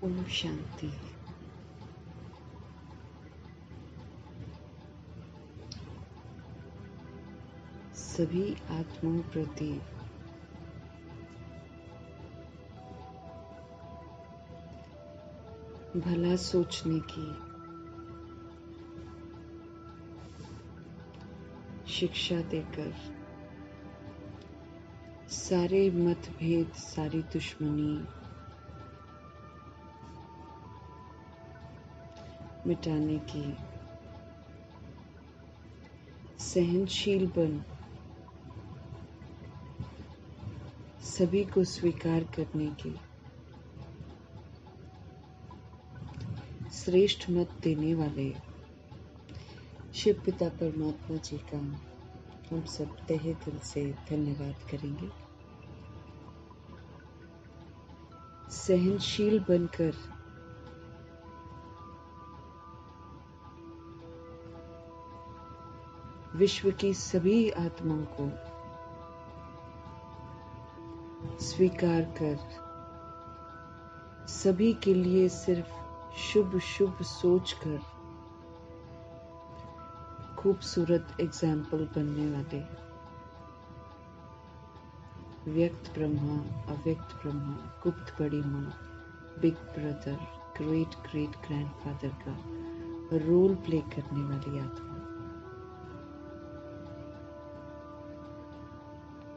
ओम शांति। सभी आत्माओं प्रति भला सोचने की शिक्षा देकर सारे मतभेद, सारी दुश्मनी मिटाने की, सहनशील बन सभी को स्वीकार करने की श्रेष्ठ मत देने वाले शिव पिता परमात्मा जी का हम सब तहे दिल से धन्यवाद करेंगे। सहनशील बनकर विश्व की सभी आत्माओं को स्वीकार कर सभी के लिए सिर्फ शुभ शुभ सोचकर खूबसूरत एग्जाम्पल बनने वाले व्यक्त ब्रह्मा, अव्यक्त ब्रह्मा, गुप्त बड़ी माँ, big brother, great great grandfather का रोल प्ले करने वाली आत्मा,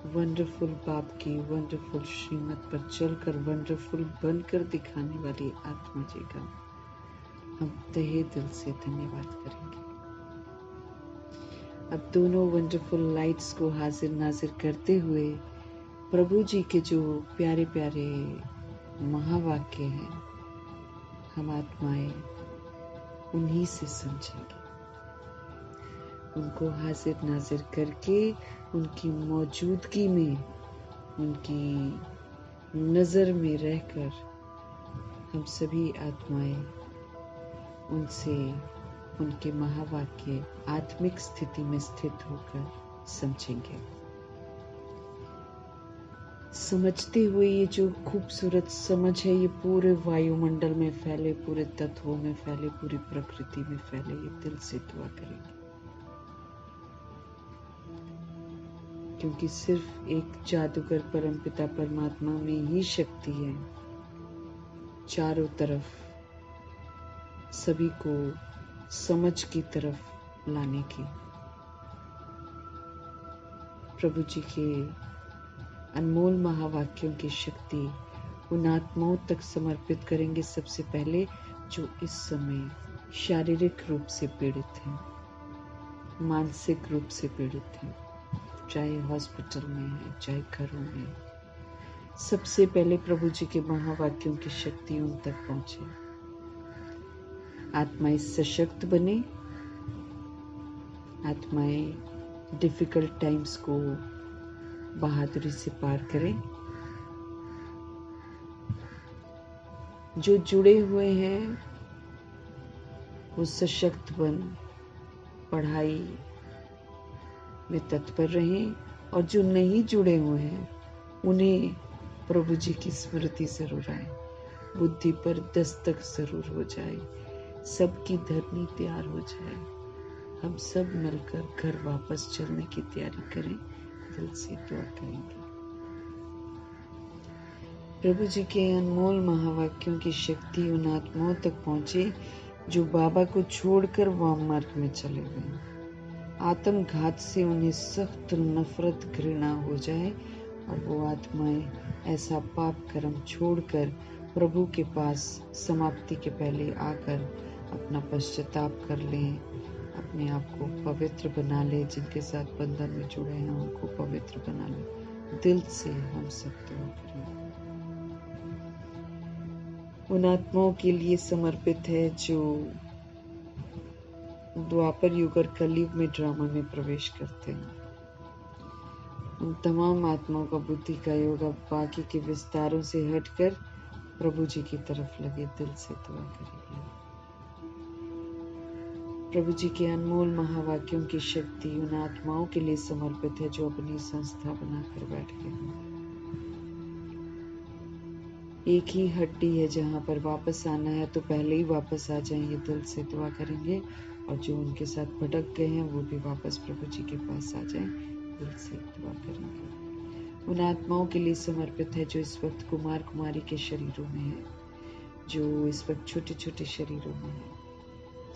वंडरफुल बाप की वंडरफुल श्रीमत पर चलकर वंडरफुल बनकर दिखाने वाली आत्मा जी का हम तहे दिल से धन्यवाद करेंगे। अब दोनों वंडरफुल लाइट्स को हाजिर नाजिर करते हुए प्रभु जी के जो प्यारे प्यारे महावाक्य हैं हम आत्माएं उन्हीं से समझेंगे। उनको हाजिर नाजिर करके उनकी मौजूदगी में, उनकी नजर में रहकर हम सभी आत्माएं उनसे उनके महावाक्य आत्मिक स्थिति में स्थित होकर समझेंगे। समझते हुए ये जो खूबसूरत समझ है ये पूरे वायुमंडल में फैले, पूरे तत्वों में फैले, पूरी प्रकृति में फैले, ये दिल से दुआ करेंगे। क्योंकि सिर्फ एक जादूगर परमपिता परमात्मा में ही शक्ति है चारों तरफ सभी को समझ की तरफ लाने की। प्रभु जी के अनमोल महावाक्यों की शक्ति उन आत्माओं तक समर्पित करेंगे सबसे पहले जो इस समय शारीरिक रूप से पीड़ित हैं, मानसिक रूप से पीड़ित हैं, चाहे हॉस्पिटल में है, चाहे घरों में। सबसे पहले प्रभु जी के महावाक्यों की शक्ति उन तक पहुंचे, आत्माएं सशक्त बने, आत्माएं डिफिकल्ट टाइम्स को बहादुरी से पार करें। जो जुड़े हुए हैं वो सशक्त बन पढ़ाई में तत्पर रहें, और जो नहीं जुड़े हुए हैं उन्हें प्रभु जी की स्मृति जरूर आए, बुद्धि पर दस्तक जरूर हो जाए, सबकी धरनी तैयार हो जाए, हम सब मिलकर घर वापस चलने की तैयारी करें। दिल से दुआ करेंगे। प्रभु जी के अनमोल महावाक्यों की शक्ति उन आत्माओं तक पहुंचे जो बाबा को छोड़कर वाम मार्ग में चले गए। आत्मघात से उन्हें सख्त नफरत घृणा हो जाए और वो आत्माएं ऐसा पाप कर्म छोड़कर प्रभु के पास समाप्ति के पहले आकर अपना पश्चाताप कर लें, अपने आप को पवित्र बना ले, जिनके साथ बंधन में जुड़े हैं उनको पवित्र बना ले। दिल से हम सब दुआ करें। उन आत्माओं के लिए समर्पित है जो द्वापर युग और कलयुग में ड्रामा में प्रवेश करते हैं। उन तमाम आत्माओं का बुद्धि का योग अब बाकी के विस्तारों से हटकर प्रभु जी की तरफ लगे। दिल से दुआ करेंगे। प्रभु जी के अनमोल महावाक्यों की शक्ति उन आत्माओं के लिए समर्पित है जो अपनी संस्था बनाकर बैठ गए हैं। एक ही हड्डी है जहाँ पर वापस आना है तो पहले ही वापस आ जाएं, ये दिल से दुआ करेंगे। और जो उनके साथ भटक गए हैं वो भी वापस प्रभु जी के पास आ जाएं, दिल से दुआ करेंगे। उन आत्माओं के लिए समर्पित है जो इस वक्त कुमार कुमारी के शरीरों में है, जो इस वक्त छोटे छोटे शरीरों में है।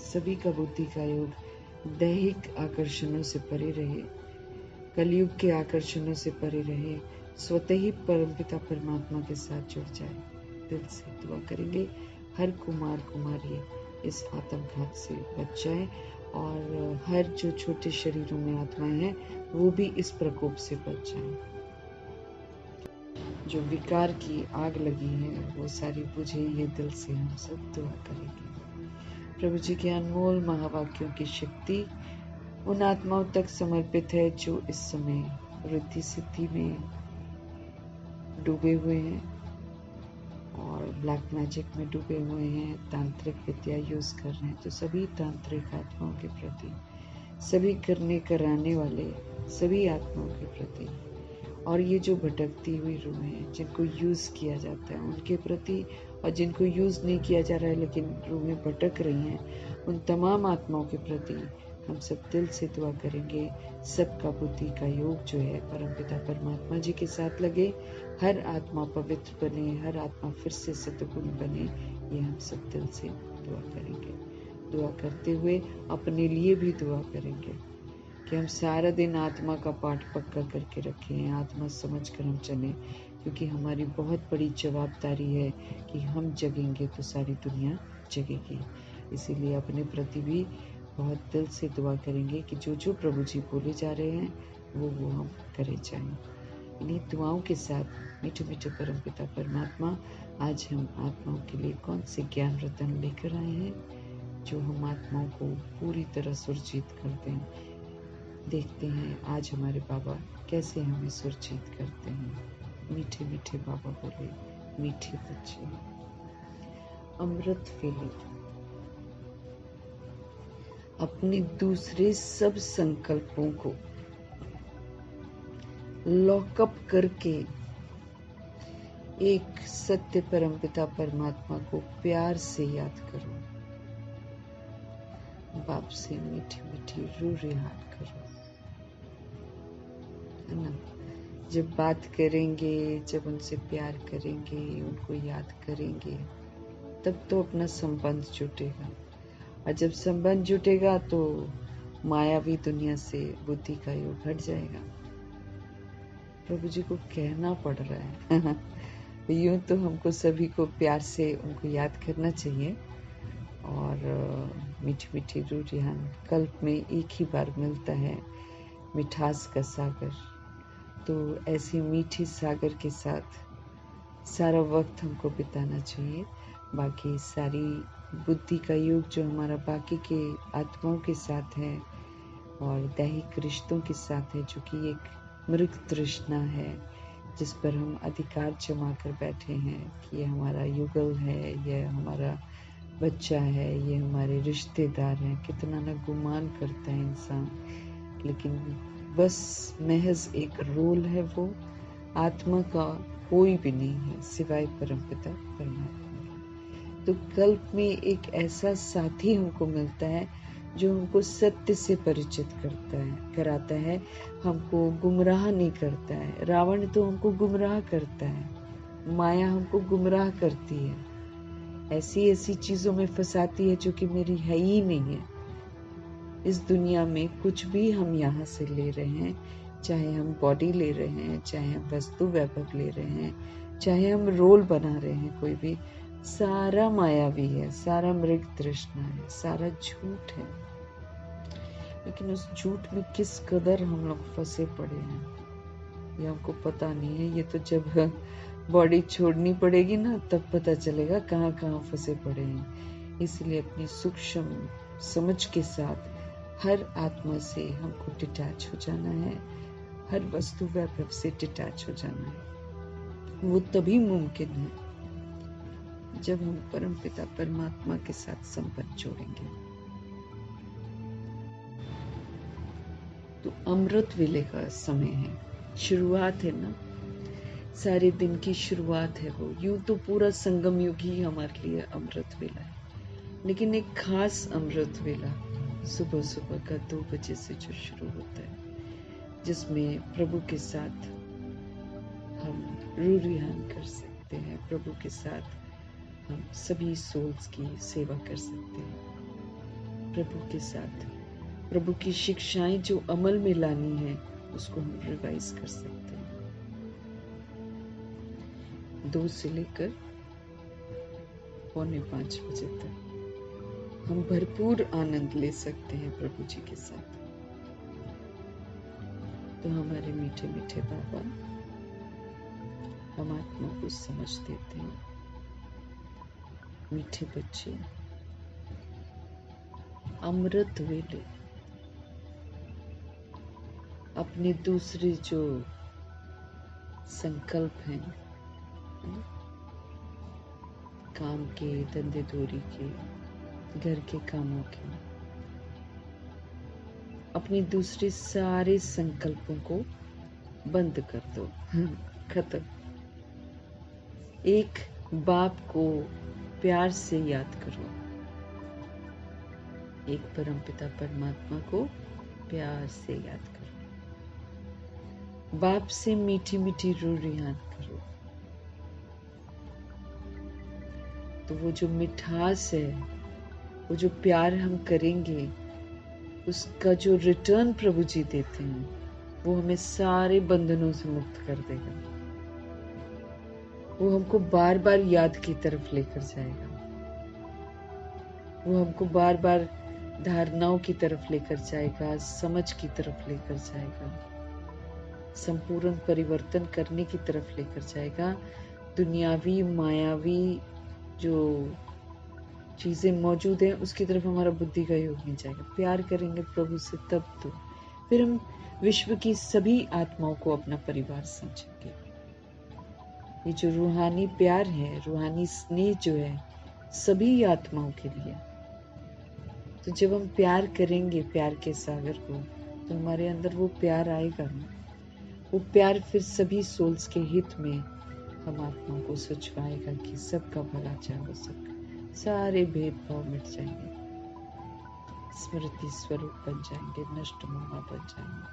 सभी का बुद्धि का योग दैहिक आकर्षणों से परे रहे, कलयुग के आकर्षणों से परे रहे, स्वतः ही परमपिता परमात्मा के साथ जुड़ जाए। दिल से दुआ करेंगे हर कुमार कुमारी इस आत्मघात से बच जाए और हर जो छोटे शरीरों में आत्माएं हैं वो भी इस प्रकोप से बच जाएं। जो विकार की आग लगी है वो सारी बुझे, ये दिल से हम सब दुआ करेंगे। प्रभु जी के अनमोल महावाक्यों की शक्ति उन आत्माओं तक समर्पित है जो इस समय रिद्धि सिद्धि में डूबे हुए हैं और ब्लैक मैजिक में डूबे हुए हैं, तांत्रिक विद्या यूज कर रहे हैं। तो सभी तांत्रिक आत्माओं के प्रति, सभी करने कराने वाले सभी आत्माओं के प्रति, और ये जो भटकती हुई रूह है जिनको यूज किया जाता है उनके प्रति, और जिनको यूज नहीं किया जा रहा है लेकिन रूहें भटक रही हैं, उन तमाम आत्माओं के प्रति हम सब दिल से दुआ करेंगे। सबका बुद्धि का योग जो है परमपिता परमात्मा जी के साथ लगे, हर आत्मा पवित्र बने, हर आत्मा फिर से सद्गुण बने, ये हम सब दिल से दुआ करेंगे। दुआ करते हुए अपने लिए भी दुआ करेंगे कि हम सारा दिन आत्मा का पाठ पक्का करके रखें, आत्मा समझ कर हम चलें, क्योंकि हमारी बहुत बड़ी जवाबदारी है कि हम जगेंगे तो सारी दुनिया जगेगी। इसीलिए अपने प्रति भी बहुत दिल से दुआ करेंगे कि जो जो प्रभु जी बोले जा रहे हैं वो हम करे जाएं। इन्हीं दुआओं के साथ मीठे मीठे परमपिता परमात्मा आज हम आत्माओं के लिए कौन से ज्ञान रतन लेकर आए हैं जो हम आत्माओं को पूरी तरह सुरक्षित कर दें। देखते हैं आज हमारे बाबा कैसे हमें सुरक्षित करते हैं। मीठे मीठे बाबा बोले, मीठे बच्चे। अमृत वेले अपने दूसरे सब संकल्पों को लॉकअप करके एक सत्य परमपिता परमात्मा को प्यार से याद करो, बाप से मीठी मीठी रूह याद करो, है ना। जब बात करेंगे, जब उनसे प्यार करेंगे, उनको याद करेंगे, तब तो अपना संबंध जुटेगा। और जब संबंध जुटेगा तो मायावी दुनिया से बुद्धि का योग हट जाएगा। प्रभु जी को कहना पड़ रहा है यूं तो हमको सभी को प्यार से उनको याद करना चाहिए। और मीठी मीठी रूह रिहान कल्प में एक ही बार मिलता है, मिठास का सागर। तो ऐसे मीठी सागर के साथ सारा वक्त हमको बिताना चाहिए। बाकी सारी बुद्धि का योग जो हमारा बाकी के आत्माओं के साथ है और दैहिक रिश्तों के साथ है, जो कि एक मृग तृष्णा है जिस पर हम अधिकार जमा कर बैठे हैं कि ये हमारा युगल है, ये हमारा बच्चा है, ये हमारे रिश्तेदार हैं। कितना ना गुमान करता है इंसान, लेकिन बस महज एक रोल है, वो आत्मा का कोई भी नहीं है सिवाय परमपिता परमात्मा। तो कल्प में एक ऐसा साथी हमको मिलता है जो हमको सत्य से परिचित कराता है, हमको गुमराह नहीं करता है। रावण तो हमको गुमराह करता है, माया हमको गुमराह करती है, ऐसी ऐसी चीजों में फंसाती है जो कि मेरी है ही नहीं है। इस दुनिया में कुछ भी हम यहाँ से ले रहे हैं, चाहे हम बॉडी ले रहे हैं, चाहे हम वस्तु वैभव ले रहे हैं, चाहे हम रोल बना रहे हैं, कोई भी, सारा मायावी है, सारा मृग तृष्णा है, सारा झूठ है। लेकिन उस झूठ में किस कदर हम लोग फंसे पड़े हैं ये हमको पता नहीं है। ये तो जब बॉडी छोड़नी पड़ेगी ना तब पता चलेगा कहाँ कहाँ फंसे पड़े हैं। इसलिए अपनी सूक्ष्म समझ के साथ हर आत्मा से हमको डिटैच हो जाना है, हर वस्तु वैभव से डिटैच हो जाना है। वो तभी मुमकिन है जब हम परमपिता परमात्मा के साथ संबंध जोड़ेंगे। तो अमृत वेले का समय है, शुरुआत है ना। सारे दिन की शुरुआत है वो। यूं तो पूरा संगम युग ही हमारे लिए अमृत वेला है, लेकिन एक खास अमृत वेला सुबह सुबह का 2 बजे से जो शुरू होता है, जिसमें प्रभु के साथ हम रूरिहान कर सकते हैं, प्रभु के साथ हम सभी सोल्स की सेवा कर सकते हैं, प्रभु के साथ प्रभु की शिक्षाएं जो अमल में लानी है उसको हम रिवाइज कर सकते हैं। 2 से लेकर 4:45 बजे तक हम भरपूर आनंद ले सकते हैं प्रभु जी के साथ। तो हमारे मीठे मीठे बाबा हम आत्मा को समझ देते हैं। मीठे बच्चे अमृत वेले अपने दूसरे जो संकल्प हैं, काम के, धंधे धोरी के, घर के कामों के, अपने दूसरे सारे संकल्पों को बंद कर दो। खत्म। एक बाप को प्यार से याद करो, एक परमपिता परमात्मा को प्यार से याद करो, बाप से मीठी मीठी रूरियान करो। तो वो जो मिठास है, वो जो प्यार हम करेंगे, उसका जो रिटर्न प्रभु जी देते हैं, वो हमें सारे बंधनों से मुक्त कर देगा। वो हमको बार बार याद की तरफ लेकर जाएगा, वो हमको बार बार धारणाओं की तरफ लेकर जाएगा, समझ की तरफ लेकर जाएगा, संपूर्ण परिवर्तन करने की तरफ लेकर जाएगा। दुनियावी मायावी जो चीजें मौजूद हैं उसकी तरफ हमारा बुद्धि का योग नहीं जाएगा। प्यार करेंगे प्रभु से तब तो फिर हम विश्व की सभी आत्माओं को अपना परिवार समझेंगे। ये जो रूहानी प्यार है, रूहानी स्नेह जो है, सभी आत्माओं के लिए। तो जब हम प्यार करेंगे प्यार के सागर को, तो हमारे अंदर वो प्यार आएगा ना। वो प्यार फिर सभी सोल्स के हित में हम आत्माओं को सचवाएगा कि सबका भला चाहो, सबका सारे भेदभाव मिट जाएंगे, स्मृति स्वरूप बन जाएंगे, नष्ट मोह बन जाएंगे,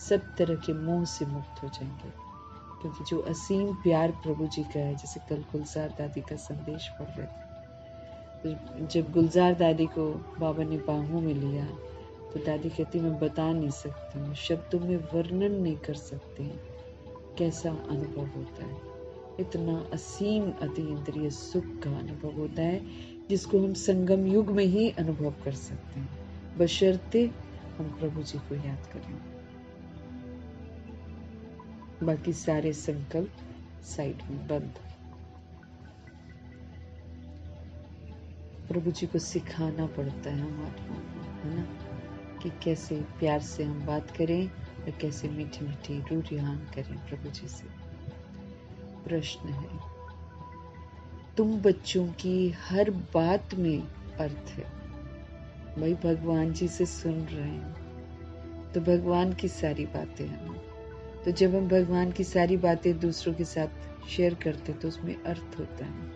सब तरह के मोह से मुक्त हो जाएंगे। क्योंकि जो असीम प्यार प्रभु जी का है, जैसे कल गुलजार दादी का संदेश पढ़ रहे थे, तो जब गुलजार दादी को बाबा ने बाहों में लिया तो दादी कहती मैं बता नहीं सकती हूँ, शब्दों में वर्णन नहीं कर सकते कैसा अनुभव होता है। इतना असीम अतीन्द्रिय सुख का अनुभव होता है जिसको हम संगम युग में ही अनुभव कर सकते हैं, बशर्ते हम प्रभु जी को याद करें। बाकी सारे संकल्प साइड में बंद। प्रभु जी को सिखाना पड़ता है हम आत्मा को, है ना, कि कैसे प्यार से हम बात करें और कैसे मीठी मीठी रूरियान करें प्रभु जी से। प्रश्न है, तुम बच्चों की हर बात में अर्थ है। भाई भगवान जी से सुन रहे हैं तो भगवान की सारी बातें हैं। तो जब हम भगवान की सारी बातें दूसरों के साथ शेयर करते तो उसमें अर्थ होता है।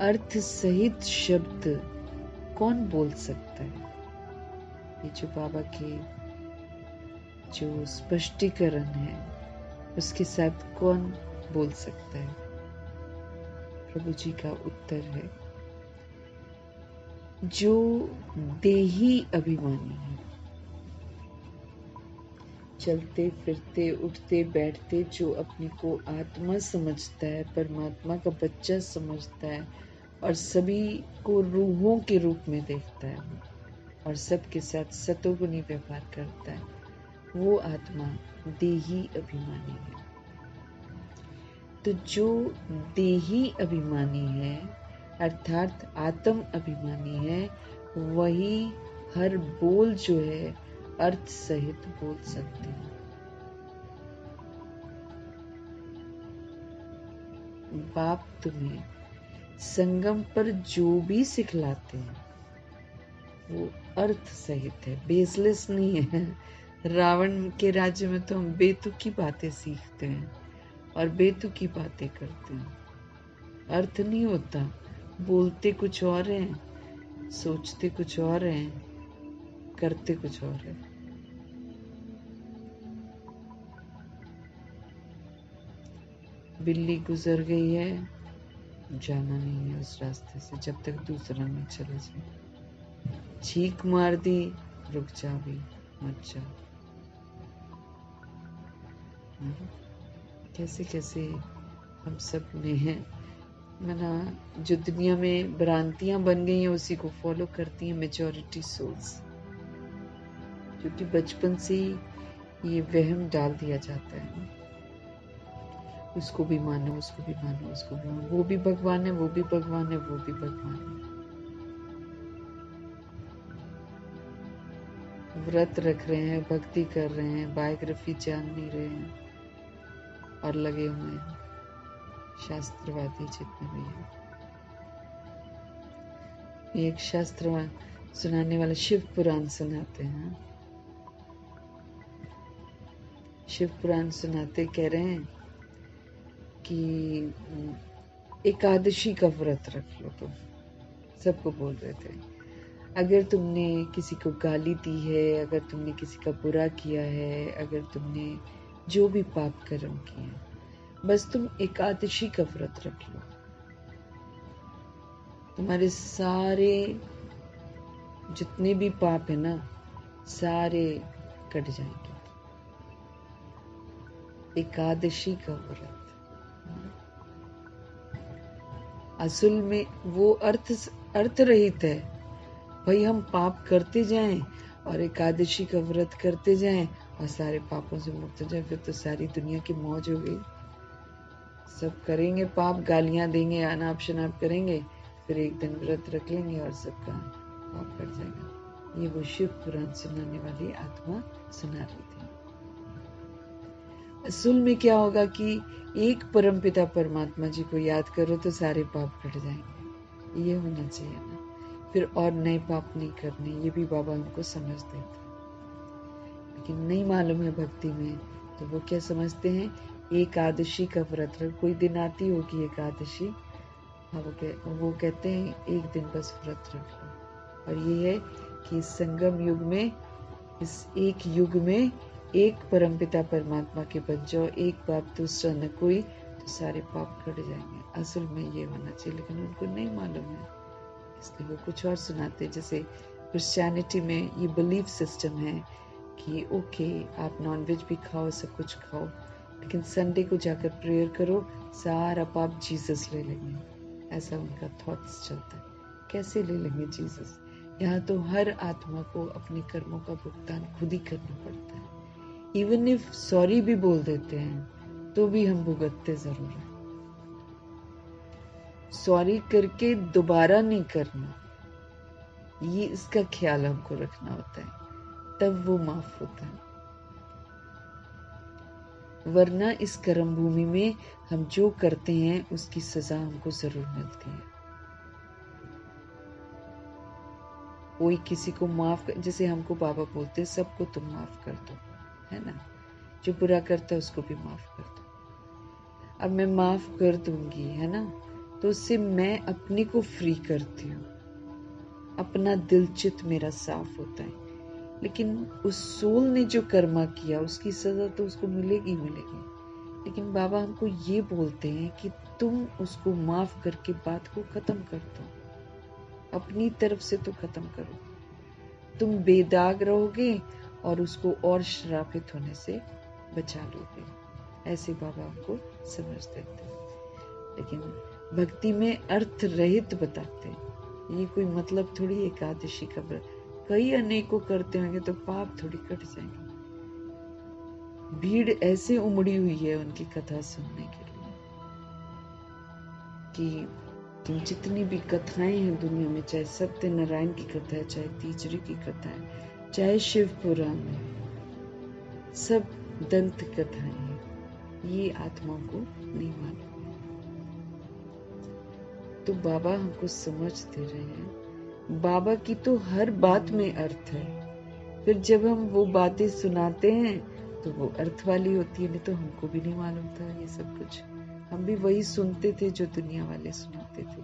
अर्थ सहित शब्द कौन बोल सकता है? ये जो बाबा के जो स्पष्टीकरण है उसके साथ कौन बोल सकता है? प्रभु जी का उत्तर है, जो देही अभिमानी है, चलते फिरते उठते बैठते जो अपने को आत्मा समझता है, परमात्मा का बच्चा समझता है और सभी को रूहों के रूप में देखता है और सबके साथ सतोगुणी व्यवहार करता है, वो आत्मा देही अभिमानी है। तो जो देही अभिमानी है अर्थात आत्म अभिमानी है, वही हर बोल जो है अर्थ सहित बोल सकते हैं। बाप तुम्हें संगम पर जो भी सिखलाते हैं वो अर्थ सहित है, बेसलेस नहीं है। रावण के राज्य में तो हम बेतुकी बातें सीखते हैं, और बेतुकी बातें करते हैं, अर्थ नहीं होता, बोलते कुछ और हैं, सोचते कुछ और हैं, करते कुछ और है। बिल्ली गुजर गई है, जाना नहीं है उस रास्ते से जब तक दूसरा न चले जाए। चीख मार दी, रुक जा भी, मत जा। कैसे कैसे हम सब में हैं, मना जो दुनिया में भ्रांतियां बन गई हैं उसी को फॉलो करती हैं मेजॉरिटी सोल्स, क्योंकि बचपन से ही ये वहम डाल दिया जाता है, उसको भी मानो, उसको भी मानो, उसको भी मानो, वो भी भगवान है, वो भी भगवान है, वो भी भगवान है। व्रत रख रहे हैं, भक्ति कर रहे हैं, बायोग्राफी जान नहीं रहे हैं और लगे हुए हैं शास्त्रवादी जितने भी हैं। एक शास्त्र सुनाने वाले शिव पुराण सुनाते हैं, शिव पुराण सुनाते कह रहे हैं कि एकादशी का व्रत रख लो। तुम सबको बोल रहे थे, अगर तुमने किसी को गाली दी है, अगर तुमने किसी का बुरा किया है, अगर तुमने जो भी पाप कर्म किए, बस तुम एकादशी का व्रत रख लो, तुम्हारे सारे जितने भी पाप है ना, सारे कट जाएंगे। एकादशी का व्रत असल में वो अर्थ रहित है। भाई हम पाप करते जाएं और एकादशी का व्रत करते जाएं और सारे पापों से मुक्त हो जाए, फिर तो सारी दुनिया की मौज हो गई। सब करेंगे पाप, गालियां देंगे, अनाप शनाप करेंगे, फिर एक दिन व्रत रख लेंगे और सबका पाप कट जाएगा। ये वो शिव पुराण सुनाने वाली आत्मा सुना रही थी। असल में क्या होगा कि एक परमपिता परमात्मा जी को याद करो तो सारे पाप कट जाएंगे। ये होना चाहिए ना, फिर और नए पाप नहीं करने, ये भी बाबा हमको समझ देते, लेकिन नहीं मालूम है भक्ति में, तो वो क्या समझते हैं, एकादशी का व्रत रख, कोई दिन आती होगी एकादशी, हाँ वो कहते हैं एक दिन बस व्रत रख लो। और ये है कि इस संगम युग में, इस एक युग में एक परमपिता परमात्मा के बन जाओ, एक पाप दूसरा न कोई, तो सारे पाप कट जाएंगे। असल में ये होना चाहिए, लेकिन उनको नहीं मालूम है, इसलिए वो कुछ और सुनाते। जैसे क्रिश्चियनिटी में ये बिलीफ सिस्टम है कि ओके आप नॉनवेज भी खाओ, सब कुछ खाओ, लेकिन संडे को जाकर प्रेयर करो, सारा पाप जीसस ले लेंगे। ऐसा उनका थॉट्स चलता है। कैसे ले लेंगे जीसस? यहाँ तो हर आत्मा को अपने कर्मों का भुगतान खुद ही करना पड़ता है। इवन इफ सॉरी भी बोल देते हैं तो भी हम भुगतते जरूर हैं। सॉरी करके दोबारा नहीं करना, ये इसका ख्याल हमको रखना होता है, तब वो माफ होता है। वरना इस कर्म भूमि में हम जो करते हैं उसकी सजा हमको जरूर मिलती है। कोई किसी को माफ जैसे हमको बाबा बोलते हैं सबको तुम माफ कर दो, है ना, जो बुरा करता है उसको भी माफ कर दो। अब मैं माफ कर दूंगी, है ना, तो उससे मैं अपने को फ्री करती हूँ, अपना दिल चित मेरा साफ होता है। लेकिन उस सोल ने जो कर्मा किया उसकी सजा तो उसको मिलेगी मिलेगी। लेकिन बाबा हमको ये बोलते हैं कि तुम उसको माफ करके बात को खत्म कर दो, अपनी तरफ से तो खत्म करो, तुम बेदाग रहोगे और उसको और श्रापित होने से बचा लोगे। ऐसे बाबा हमको समझ देते हैं, लेकिन भक्ति में अर्थ रहित बताते हैं। ये कोई मतलब थोड़ी एकादशी का व्रत कई अनेकों करते होंगे तो पाप थोड़ी कट जाएंगे। भीड़ ऐसे उमड़ी हुई है उनकी कथा सुनने के लिए कि तुम जितनी भी कथाएं हैं दुनिया में, चाहे सत्यनारायण की कथा है, चाहे तीसरी की कथा है, चाहे शिव पुराण है, सब दंत कथाएं हैं, ये आत्माओं को नहीं मालूम। तो बाबा हमको समझ दे रहे हैं, बाबा की तो हर बात में अर्थ है। फिर जब हम वो बातें सुनाते हैं तो वो अर्थ वाली होती है, नहीं तो हमको भी नहीं मालूम था ये सब कुछ। हम भी वही सुनते थे जो दुनिया वाले सुनाते थे।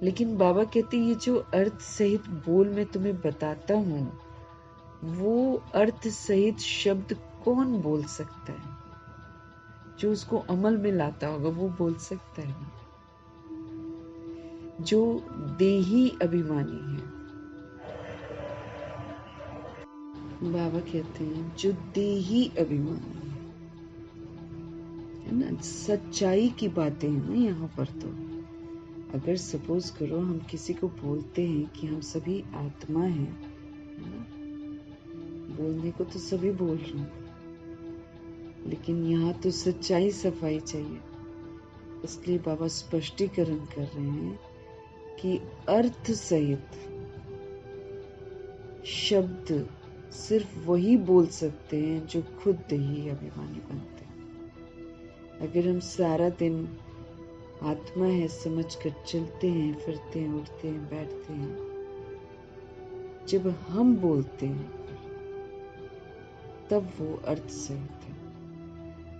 लेकिन बाबा कहते ये जो अर्थ सहित बोल मैं तुम्हें बताता हूँ, वो अर्थ सहित शब्द कौन बोल सकता है? जो उसको अमल में लाता होगा वो बोल सकता है। जो देही अभिमानी है, बाबा कहते हैं जो देही अभिमानी है ना, सच्चाई की बातें हैं ना यहाँ पर। तो अगर सपोज करो हम किसी को बोलते हैं कि हम सभी आत्मा हैं, है ना, बोलने को तो सभी बोल रहे हैं, लेकिन यहाँ तो सच्चाई सफाई चाहिए। इसलिए बाबा स्पष्टीकरण कर रहे हैं कि अर्थ सहित शब्द सिर्फ वही बोल सकते हैं जो खुद देही अभिमानी बनते हैं। अगर हम सारा दिन आत्मा है समझकर चलते हैं, फिरते हैं, उठते हैं, बैठते हैं, जब हम बोलते हैं तब वो अर्थ सहित है।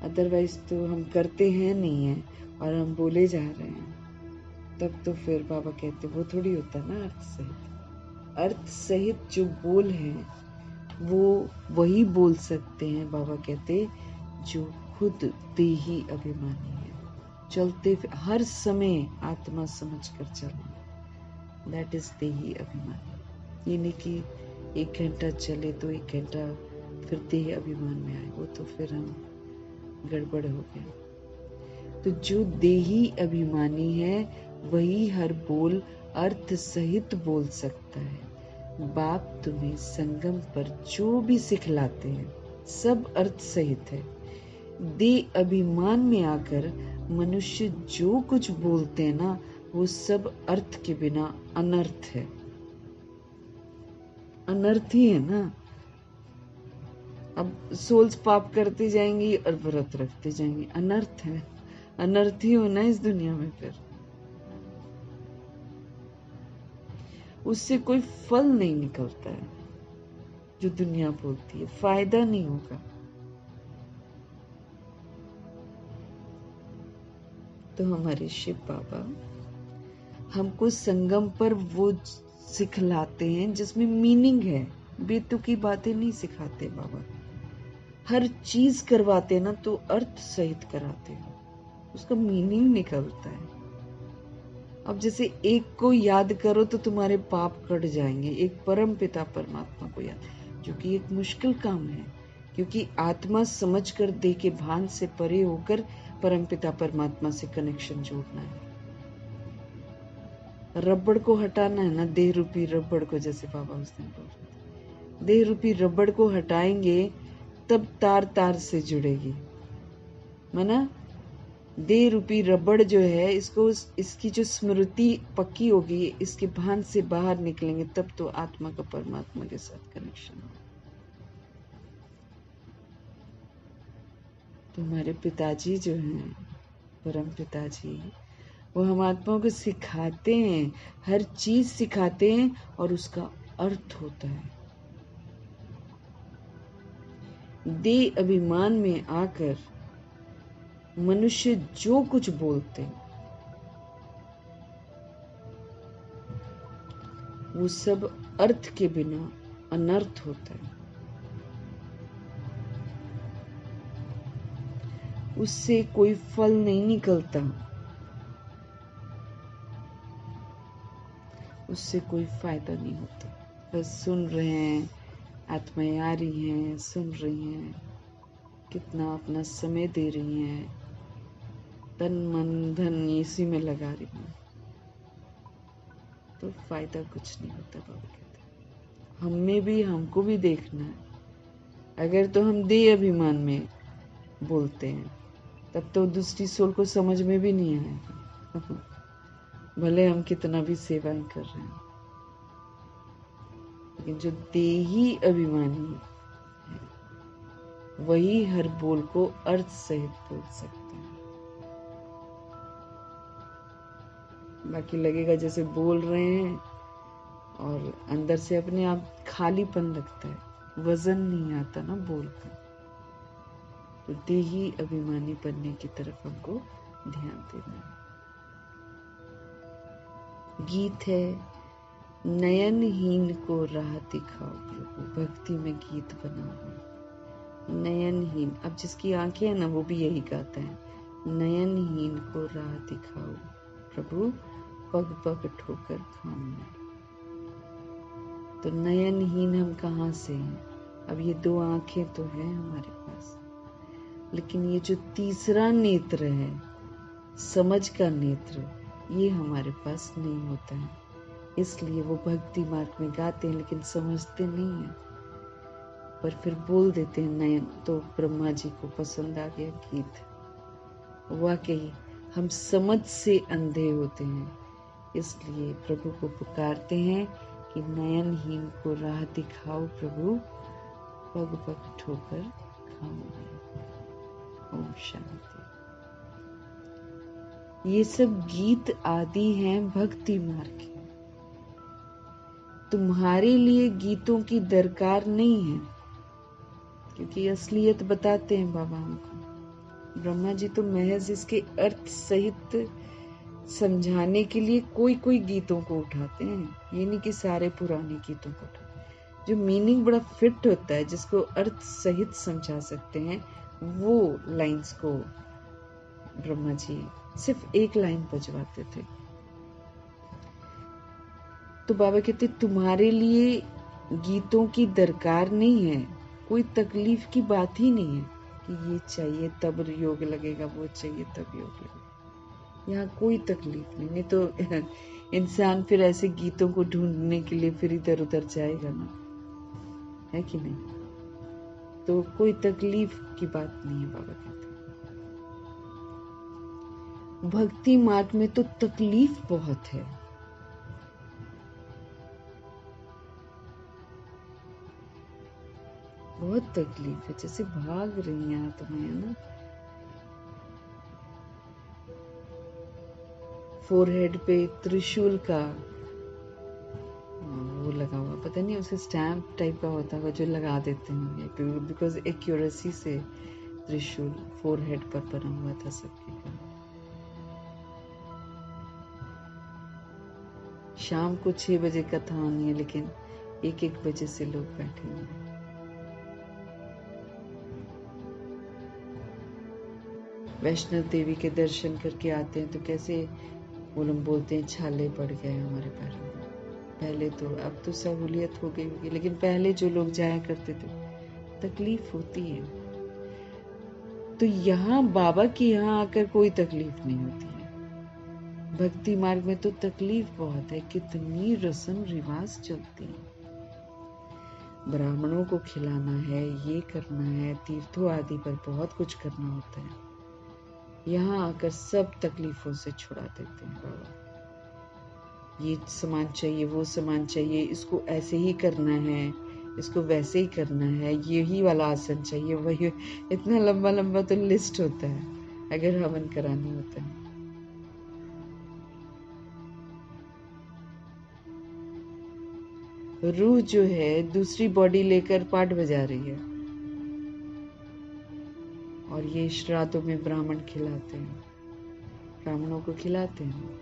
अदरवाइज तो हम करते हैं नहीं है और हम बोले जा रहे हैं, तब तो फिर बाबा कहते वो थोड़ी होता ना अर्थ सहित। अर्थ सहित जो बोल है वो वही बोल सकते हैं, बाबा कहते, जो खुद देही अभिमानी है। चलते हर समय आत्मा समझकर चलना, दैट इज देही अभिमानी। ये नहीं कि 1 घंटा चले तो 1 घंटा फिर देह अभिमान में आए, वो तो फिर हम गड़बड़ हो गए। तो जो देही अभिमानी है वही हर बोल अर्थ सहित बोल सकता है। बाप तुम्हें संगम पर जो भी सिखलाते हैं सब अर्थ सहित है। देह अभिमान में आकर मनुष्य जो कुछ बोलते हैं ना, वो सब अर्थ के बिना अनर्थ है। अनर्थ ही है ना। अब सोल्स पाप करती जाएंगी और व्रत रखते जाएंगे, अनर्थ है। अनर्थ ही होना इस दुनिया में, फिर उससे कोई फल नहीं निकलता है। जो दुनिया बोलती है फायदा नहीं होगा। तो हमारे शिव बाबा हमको संगम पर वो सिखलाते हैं जिसमें मीनिंग है। बेतुकी बातें नहीं सिखाते बाबा, हर चीज करवाते ना तो अर्थ सहित कराते हैं, उसका मीनिंग निकलता है। अब जैसे एक को याद करो तो तुम्हारे पाप कट जाएंगे, एक परम पिता परमात्मा को याद, जो कि एक मुश्किल काम है, क्योंकि आत्मा समझ कर देह के भान से परे होकर परम पिता परमात्मा से कनेक्शन जोड़ना है। रबड़ को हटाना है ना, देह रूपी रबड़ को, जैसे बाबा उस दिन बोल रहे थे, देह रूपी रबड़ को हटाएंगे तब तार तार से जुड़ेगी। माना देह रूपी रबड़ जो है, इसको इसकी जो स्मृति पक्की होगी, इसके भान से बाहर निकलेंगे तब तो आत्मा का परमात्मा के साथ कनेक्शन होगा। तो हमारे पिताजी जो हैं, परम पिताजी, वो हम आत्माओं को सिखाते हैं, हर चीज सिखाते हैं और उसका अर्थ होता है। देह अभिमान में आकर मनुष्य जो कुछ बोलते हैं वो सब अर्थ के बिना अनर्थ होता है। उससे कोई फल नहीं निकलता, उससे कोई फायदा नहीं होता। बस सुन रहे हैं, आत्माएं आ रही हैं, सुन रही हैं, कितना अपना समय दे रही हैं, तन मन धन इसी में लगा रही हैं, तो फायदा कुछ नहीं होता। बाबा कहते हमें भी, हमको भी देखना है। अगर तो हम देह अभिमान में बोलते हैं तब तो दूसरी सोल को समझ में भी नहीं आएगा, भले हम कितना भी सेवाएं कर रहे हैं। लेकिन जो देही अभिमानी है वही हर बोल को अर्थ सहित बोल सकता है। बाकी लगेगा जैसे बोल रहे हैं और अंदर से अपने आप खालीपन लगता है, वजन नहीं आता ना बोलकर। तो देही अभिमानी बनने की तरफ हमको ध्यान देना है। गीत है, नयनहीन को राह दिखाओ प्रभु। भक्ति में गीत बना हुआ नयनहीन। अब जिसकी आंखें हैं ना वो भी यही गाता है, नयनहीन को राह दिखाओ प्रभु, पग पग ठोकर खाऊंगा। तो नयनहीन हम कहाँ से हैं? अब ये दो आंखें तो हैं हमारे पास, लेकिन ये जो तीसरा नेत्र है, समझ का नेत्र, ये हमारे पास नहीं होता है। इसलिए वो भक्ति मार्ग में गाते हैं लेकिन समझते नहीं है, पर फिर बोल देते हैं नयन। तो ब्रह्मा जी को पसंद आ गया गीत। वाकई हम समझ से अंधे होते हैं, इसलिए प्रभु को पुकारते हैं कि नयनहीन को राह दिखाओ प्रभु, पग पग ठोकर खाऊंगा। ओम शांति। ये सब गीत आदि हैं भक्ति मार्ग के। तुम्हारे लिए गीतों की दरकार नहीं है, क्योंकि असलियत बताते हैं बाबा हमको। ब्रह्मा जी तो महज इसके अर्थ सहित समझाने के लिए कोई कोई गीतों को उठाते हैं, ये नहीं कि सारे पुराने गीतों को उठाते। जो मीनिंग बड़ा फिट होता है, जिसको अर्थ सहित समझा सकते हैं, वो लाइंस को ब्रह्मा जी सिर्फ एक लाइन बजवाते थे। तो बाबा कहते तुम्हारे लिए गीतों की दरकार नहीं है, कोई तकलीफ की बात ही नहीं है कि ये चाहिए तब योग लगेगा, वो चाहिए तब योग लगेगा। यहाँ कोई तकलीफ नहीं तो इंसान फिर ऐसे गीतों को ढूंढने के लिए फिर इधर उधर जाएगा ना, है कि नहीं? तो कोई तकलीफ की बात नहीं है। बाबा कहते भक्ति मार्ग में तो तकलीफ बहुत है। बहुत तकलीफ है, जैसे भाग रही हैं तुम्हें, है ना। फोरहेड पे त्रिशूल का वो लगा हुआ, पता नहीं उसे स्टैम्प टाइप का होता है जो लगा देते हैं, बिकॉज एक्यूरेसी से त्रिशूल फोरहेड पर बना हुआ था सबके का। शाम को 6 बजे कथा होनी है, लेकिन 1-1 बजे से लोग बैठे हुए हैं। वैष्णव देवी के दर्शन करके आते हैं तो कैसे वो लोग बोलते हैं छाले पड़ गए हमारे पैरों में। पहले तो, अब तो सहूलियत हो गई होगी, लेकिन पहले जो लोग जाया करते थे तकलीफ होती है। तो यहाँ बाबा के यहाँ आकर कोई तकलीफ नहीं होती है। भक्ति मार्ग में तो तकलीफ बहुत है, कितनी रस्म रिवाज चलती है। ब्राह्मणों को खिलाना है, ये करना है, तीर्थों आदि पर बहुत कुछ करना होता है। यहाँ आकर सब तकलीफों से छुड़ा देते हैं बाबा। ये सामान चाहिए, वो सामान चाहिए, इसको ऐसे ही करना है, इसको वैसे ही करना है, यही वाला आसन चाहिए, वही। इतना लंबा लंबा तो लिस्ट होता है अगर हवन करानी होता है। रूह जो है दूसरी बॉडी लेकर पाठ बजा रही है, और ये श्राद्धों में ब्राह्मण खिलाते हैं, ब्राह्मणों को खिलाते हैं।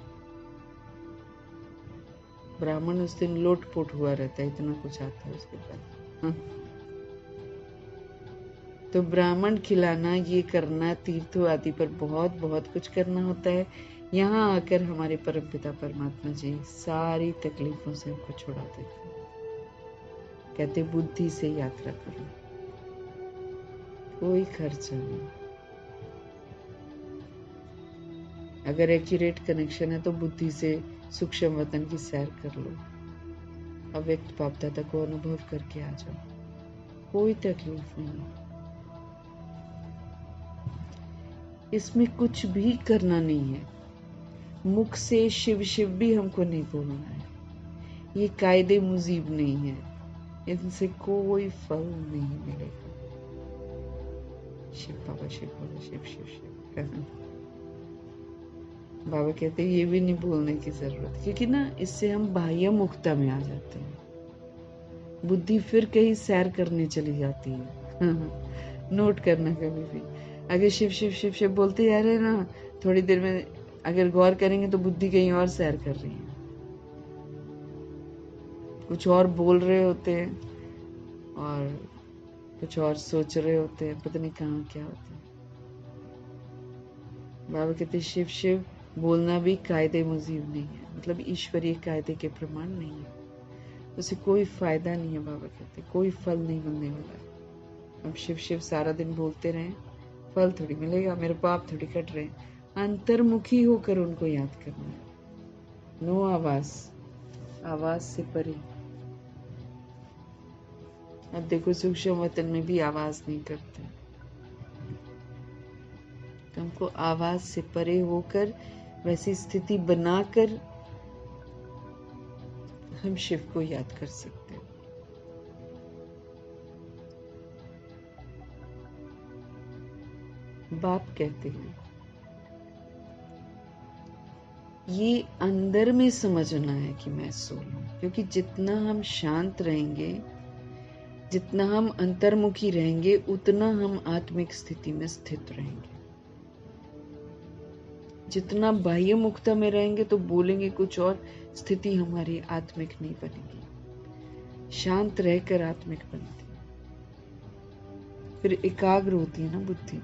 ब्राह्मण उस दिन लोटपोट हुआ रहता है, इतना कुछ आता है उसके पास। हाँ। तो ब्राह्मण खिलाना, ये करना, तीर्थों आदि पर बहुत बहुत कुछ करना होता है। यहाँ आकर हमारे परमपिता परमात्मा जी सारी तकलीफों से हमको छुड़ा देते हैं। कहते बुद्धि से यात्रा करो, कोई खर्चा नहीं। अगर एक्यूरेट कनेक्शन है तो बुद्धि से सूक्ष्म वतन की सैर कर लो, अव्यक्त बाप दादा को अनुभव करके आ जाओ, कोई तकलीफ नहीं। इसमें कुछ भी करना नहीं है। मुख से शिव शिव भी हमको नहीं बोलना है। ये कायदे मुजीब नहीं है, इनसे कोई फल नहीं मिलेगा। शिव बाबा, शिव बाबा, शिव शिव शिव। बाबा कहते हैं ये भी नहीं बोलने की जरूरत, क्योंकि ना इससे हम बाह्य मुक्ता में आ जाते हैं। बुद्धि फिर कहीं सैर करने चली जाती है। नोट करना कभी भी, अगर शिव शिव शिव शिव बोलते जा रहे हैं ना, थोड़ी देर में अगर गौर करेंगे तो बुद्धि कहीं और सैर कर रही है, कुछ और बोल रहे होते हैं और कुछ और सोच रहे होते हैं, पता नहीं कहाँ क्या होता है। बाबा कहते शिव शिव बोलना भी कायदे मुजीब नहीं है, मतलब ईश्वरीय कायदे के प्रमाण नहीं है, उसे कोई फायदा नहीं है। बाबा कहते कोई फल नहीं मिलने वाला। अब शिव शिव सारा दिन बोलते रहे, फल थोड़ी मिलेगा, मेरे पाप थोड़ी कट रहे। अंतर्मुखी होकर उनको याद करना है। नो आवाज, आवाज से परे। अब देखो सूक्ष्म वतन में भी आवाज नहीं करते, तुमको आवाज से परे होकर वैसी स्थिति बनाकर हम शिव को याद कर सकते हैं। बाप कहते हैं ये अंदर में समझना है कि मैं सोल हूं, क्योंकि जितना हम शांत रहेंगे, जितना हम अंतर्मुखी रहेंगे, उतना हम आत्मिक स्थिति में स्थित रहेंगे। जितना बाह्य मुक्ता में रहेंगे तो बोलेंगे कुछ और, स्थिति हमारी आत्मिक नहीं बनेगी। शांत रहकर आत्मिक बनती है, फिर एकाग्र होती है ना बुद्धि।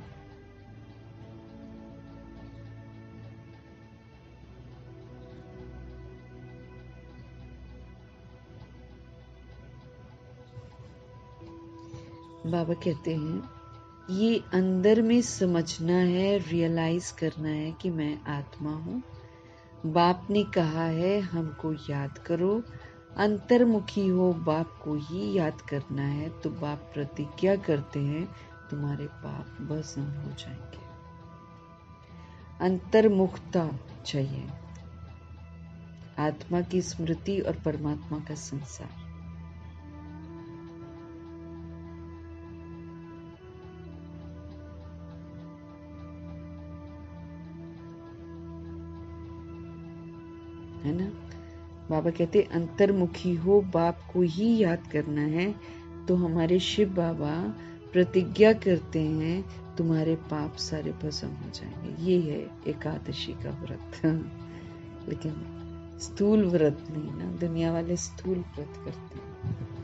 बाबा कहते हैं ये अंदर में समझना है, रियलाइज करना है कि मैं आत्मा हूँ। बाप ने कहा है हमको याद करो, अंतर्मुखी हो, बाप को ही याद करना है। तो बाप प्रतिज्ञा करते हैं तुम्हारे पाप भस्म हो जाएंगे। अंतर्मुखता चाहिए, आत्मा की स्मृति और परमात्मा का संसार। है ना। बाबा कहते अंतर्मुखी हो, बाप को ही याद करना है। तो हमारे शिव बाबा प्रतिज्ञा करते हैं तुम्हारे पाप सारे भस्म हो जाएंगे। ये है एकादशी का व्रत। लेकिन स्थूल व्रत नहीं ना, दुनिया वाले स्थूल व्रत करते हैं।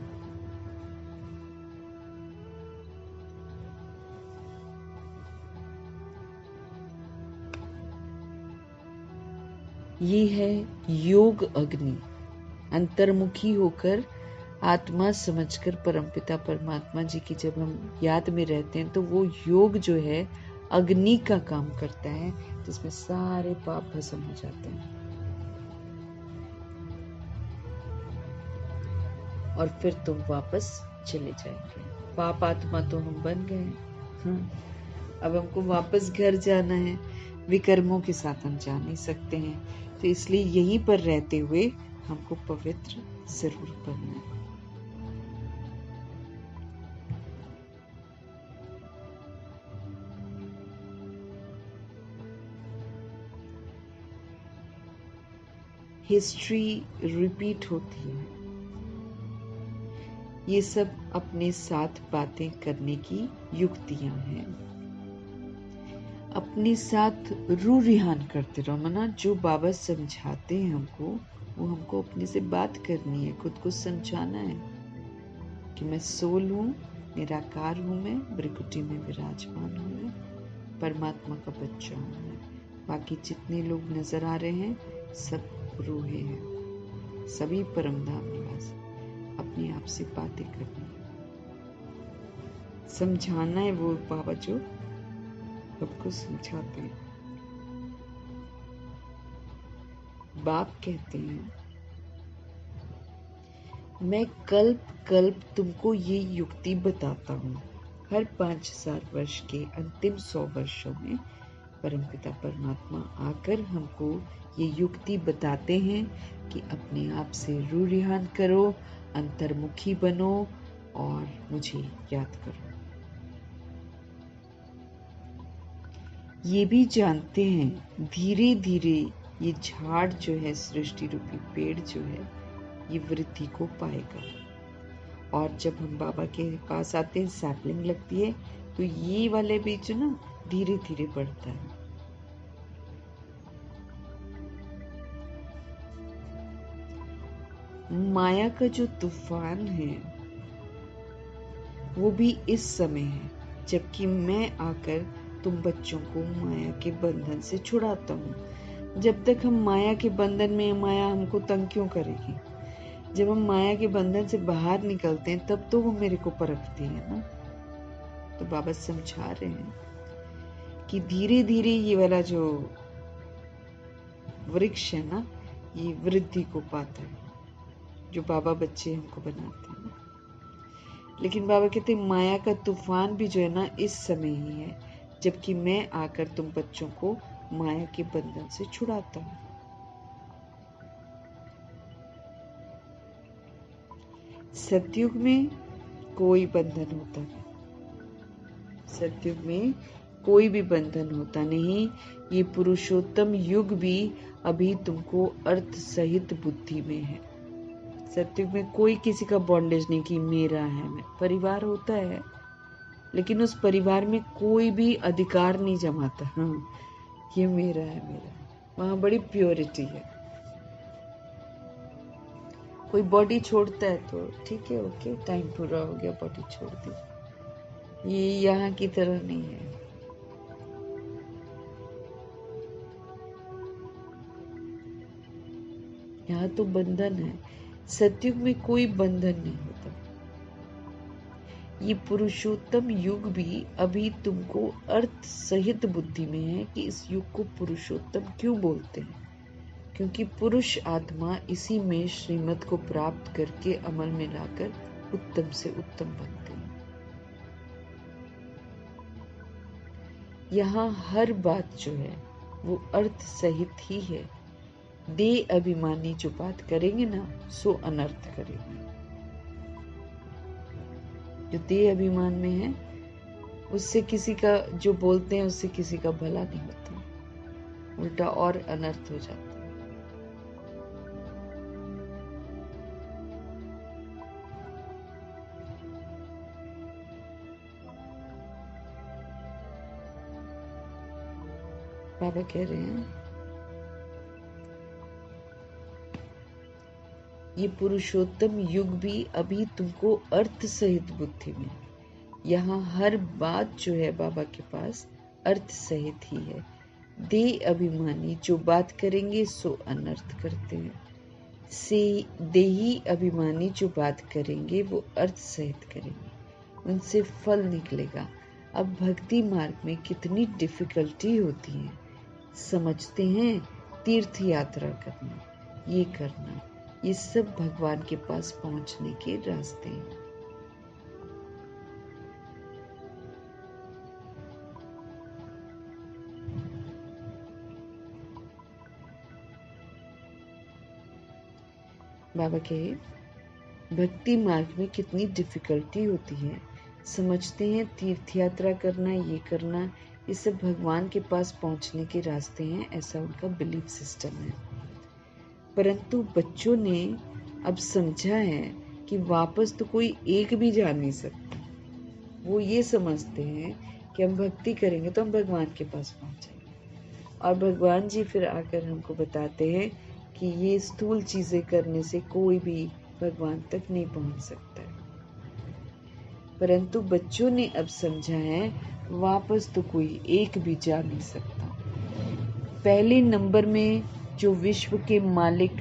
ये है योग अग्नि। अंतर्मुखी होकर आत्मा समझकर परमपिता परमात्मा जी की जब हम याद में रहते हैं तो वो योग जो है अग्नि का काम करता है, जिसमें सारे पाप भस्म हो जाते हैं। और फिर तुम वापस चले जाएंगे। पाप आत्मा तो हम बन गए। अब हमको वापस घर जाना है, विकर्मों के साथ हम जा नहीं सकते हैं। तो इसलिए यहीं पर रहते हुए हमको पवित्र जरूर बनना है। हिस्ट्री रिपीट होती है। ये सब अपने साथ बातें करने की युक्तियां हैं। अपने साथ रू रिहान करते रहो। मना जो बाबा समझाते हैं हमको, वो हमको अपने से बात करनी है, खुद को समझाना है कि मैं सोल हूँ, निराकार हूँ, मैं भृकुटी में विराजमान हूँ, मैं परमात्मा का बच्चा हूँ। मैं बाकी जितने लोग नजर आ रहे हैं सब रूहे हैं, सभी परमधाम निवासी। अपने आप से बातें करनी है, समझाना है। वो बाबा जो सबको समझाते हैं। बाप कहते हैं मैं कल्प कल्प तुमको ये युक्ति बताता हूँ। हर 5000 वर्ष के अंतिम 100 वर्षों में परमपिता परमात्मा आकर हमको ये युक्ति बताते हैं कि अपने आप से रू रिहान करो, अंतर्मुखी बनो और मुझे याद करो। ये भी जानते हैं धीरे धीरे ये झाड़ जो है, सृष्टि रूपी पेड़ जो है, ये वृद्धि को पाएगा। और जब हम बाबा के पास आते हैं सैपलिंग लगती है, तो ये वाले बीज ना धीरे धीरे बढ़ता है। माया का जो तूफान है वो भी इस समय है, जबकि मैं आकर तुम बच्चों को माया के बंधन से छुड़ाता हूँ। जब तक हम माया के बंधन में, माया हमको तंग क्यों करेगी? जब हम माया के बंधन से बाहर निकलते हैं तब तो वो मेरे को परखती है ना। तो बाबा समझा रहे हैं कि धीरे धीरे ये वाला जो वृक्ष है ना, ये वृद्धि को पाता है, जो बाबा बच्चे हमको बनाते हैं। लेकिन बाबा कहते हैं माया का तूफान भी जो है ना इस समय ही है, जबकि मैं आकर तुम बच्चों को माया के बंधन से छुड़ाता हूँ। सतयुग में कोई बंधन होता नहीं। सतयुग में कोई भी बंधन होता नहीं। ये पुरुषोत्तम युग भी अभी तुमको अर्थ सहित बुद्धि में है। सतयुग में कोई किसी का बॉन्डेज नहीं कि मेरा है, मैं परिवार होता है, लेकिन उस परिवार में कोई भी अधिकार नहीं जमाता। हाँ, ये मेरा है, मेरा है। वहां बड़ी प्योरिटी है। कोई बॉडी छोड़ता है तो ठीक है, ओके, टाइम पूरा हो गया, बॉडी छोड़ दी। ये यहाँ की तरह नहीं है। यहाँ तो बंधन है। सतयुग में कोई बंधन नहीं होता। ये पुरुषोत्तम युग भी अभी तुमको अर्थ सहित बुद्धि में है कि इस युग को पुरुषोत्तम क्यों बोलते हैं, क्योंकि पुरुष आत्मा इसी में श्रीमत को प्राप्त करके अमल में लाकर उत्तम से उत्तम बनते हैं। यहाँ हर बात जो है वो अर्थ सहित ही है। देह अभिमानी जो बात करेंगे ना, सो अनर्थ करेंगे। जो देह अभिमान में है उससे किसी का, जो बोलते हैं उससे किसी का भला नहीं होता, उल्टा और अनर्थ हो जाता है। बाबा कह रहे हैं ये पुरुषोत्तम युग भी अभी तुमको अर्थ सहित बुद्धि में। यहाँ हर बात जो है बाबा के पास अर्थ सहित ही है। देह अभिमानी जो बात करेंगे सो अनर्थ करते हैं। से देही अभिमानी जो बात करेंगे वो अर्थ सहित करेंगे, उनसे फल निकलेगा। अब भक्ति मार्ग में कितनी डिफिकल्टी होती है, समझते हैं? तीर्थ यात्रा करना, ये करना, ये सब भगवान के पास पहुंचने के रास्ते हैं। बाबा कहे भक्ति मार्ग में कितनी डिफिकल्टी होती है, समझते हैं? तीर्थ यात्रा करना, ये करना, ये सब भगवान के पास पहुंचने के रास्ते हैं, ऐसा उनका बिलीफ सिस्टम है। परंतु बच्चों ने अब समझा है कि वापस तो कोई एक भी जा नहीं सकता। वो ये समझते हैं कि हम भक्ति करेंगे तो हम भगवान के पास पहुंचेंगे, और भगवान जी फिर आकर हमको बताते हैं कि ये स्थूल चीजें करने से कोई भी भगवान तक नहीं पहुंच सकता है। परंतु बच्चों ने अब समझा है वापस तो कोई एक भी जा नहीं सकता। पहले नंबर में जो विश्व के मालिक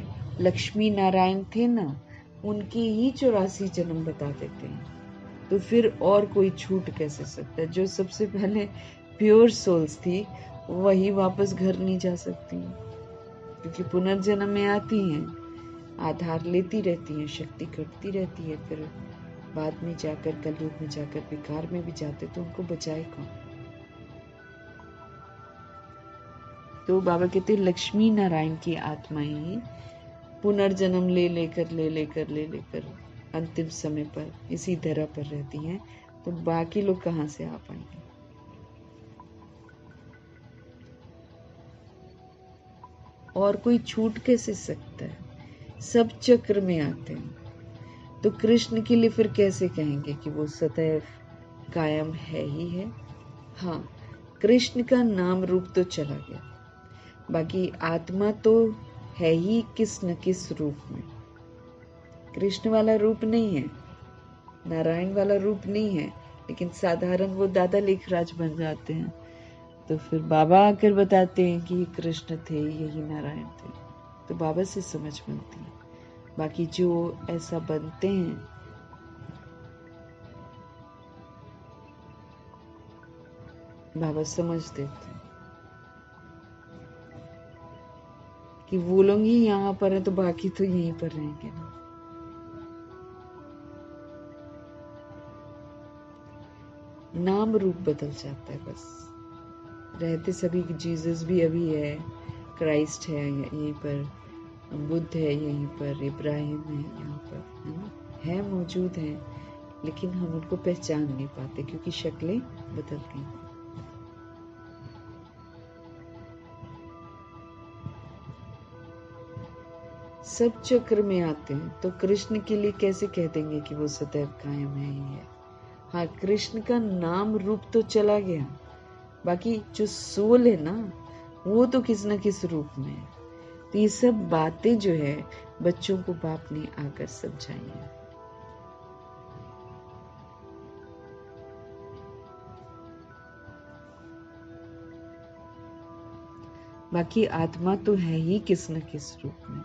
लक्ष्मी नारायण थे ना, उनके ही 84 जन्म बता देते हैं, तो फिर और कोई छूट कैसे सकता है? जो सबसे पहले प्योर सोल्स थी वही वापस घर नहीं जा सकती, क्योंकि पुनर्जन्म में आती हैं, आधार लेती रहती हैं, शक्ति घटती रहती है, फिर बाद में जाकर कलयुग में जाकर विकार में भी जाते, तो उनको बचाए कौन? तो बाबा कहते लक्ष्मी नारायण की आत्माएं पुनर्जन्म ले लेकर अंतिम समय पर इसी धरा पर रहती हैं, तो बाकी लोग कहाँ से आ पाएंगे? और कोई छूट कैसे सकता है? सब चक्र में आते हैं। तो कृष्ण के लिए फिर कैसे कहेंगे कि वो सदैव कायम है ही है? हाँ, कृष्ण का नाम रूप तो चला गया, बाकी आत्मा तो है ही किस न किस रूप में। कृष्ण वाला रूप नहीं है, नारायण वाला रूप नहीं है, लेकिन साधारण वो दादा लेखराज बन जाते हैं। तो फिर बाबा आकर बताते हैं कि ये कृष्ण थे, यही नारायण थे, तो बाबा से समझ बनती है। बाकी जो ऐसा बनते हैं, बाबा समझ देते हैं कि वो लोग ही यहाँ पर हैं तो बाकी तो यहीं पर रहेंगे ना। नाम रूप बदल जाता है बस, रहते सभी जीसस भी अभी है, क्राइस्ट है यहीं पर, बुद्ध है यहीं पर, इब्राहिम है यहाँ पर, है ना, है मौजूद है, लेकिन हम उनको पहचान नहीं पाते क्योंकि शक्लें बदल गई। सब चक्र में आते हैं तो कृष्ण के लिए कैसे कह देंगे कि वो सदैव कायम है ही है? हाँ, कृष्ण का नाम रूप तो चला गया, बाकी जो सोल है ना, वो तो किस न किस रूप में है। तो ये सब बातें जो है बच्चों को बाप ने आकर समझाई है। बाकी आत्मा तो है ही किस न किस रूप में।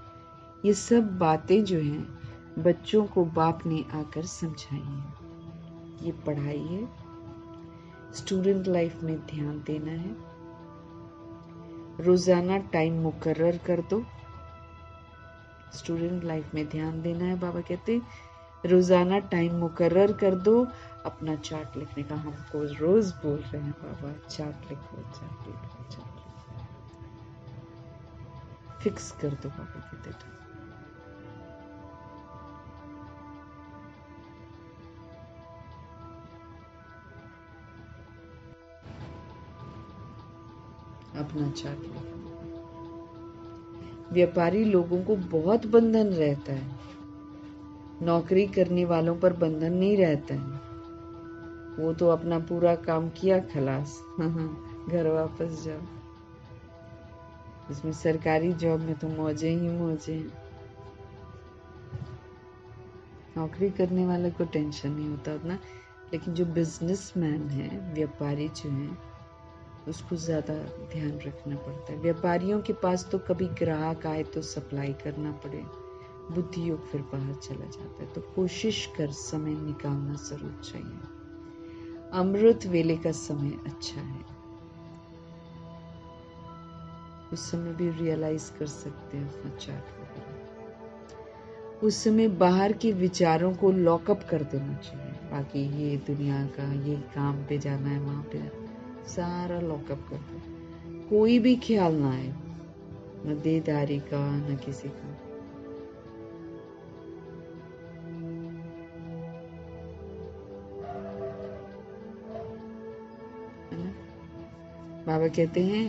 ये सब बातें जो हैं बच्चों को बाप ने आकर समझाई हैं। ये पढ़ाई है, स्टूडेंट लाइफ में ध्यान देना है, रोजाना टाइम मुकर्रर कर दो। स्टूडेंट लाइफ में ध्यान देना है, बाबा कहते रोजाना टाइम मुकर्रर कर दो। अपना चार्ट लिखने का हमको रोज बोल रहे हैं बाबा, चार्ट लिखो, चार्ट लिखो, चार्ट लिखो, फिक्स कर दो बाबा कहते थे। अपना चार्ट लिखो। व्यापारी लोगों को बहुत बंधन रहता है, नौकरी करने वालों पर बंधन नहीं रहता है। वो तो अपना पूरा काम किया, खलास, घर वापस जाओ। इसमें सरकारी जॉब में तो मौजे ही मौजे हैं। नौकरी करने वाले को टेंशन नहीं होता उतना, लेकिन जो बिजनेसमैन है, व्यापारी जो है, उसको ज्यादा ध्यान रखना पड़ता है। व्यापारियों के पास तो कभी ग्राहक आए तो सप्लाई करना पड़े, बुद्धि योग फिर बाहर चला जाता है। तो कोशिश कर समय निकालना जरूर चाहिए। अमृत वेले का समय अच्छा है, उस समय भी रियलाइज कर सकते हैं अपना चार्ट वगैरह। उस समय बाहर के विचारों को लॉकअप कर देना चाहिए। बाकी ये दुनिया का, ये काम पे जाना है, वहां पे सारा लॉकअप कर दो। कोई भी ख्याल ना आए, न देदारी का, न किसी का। है ना? बाबा कहते हैं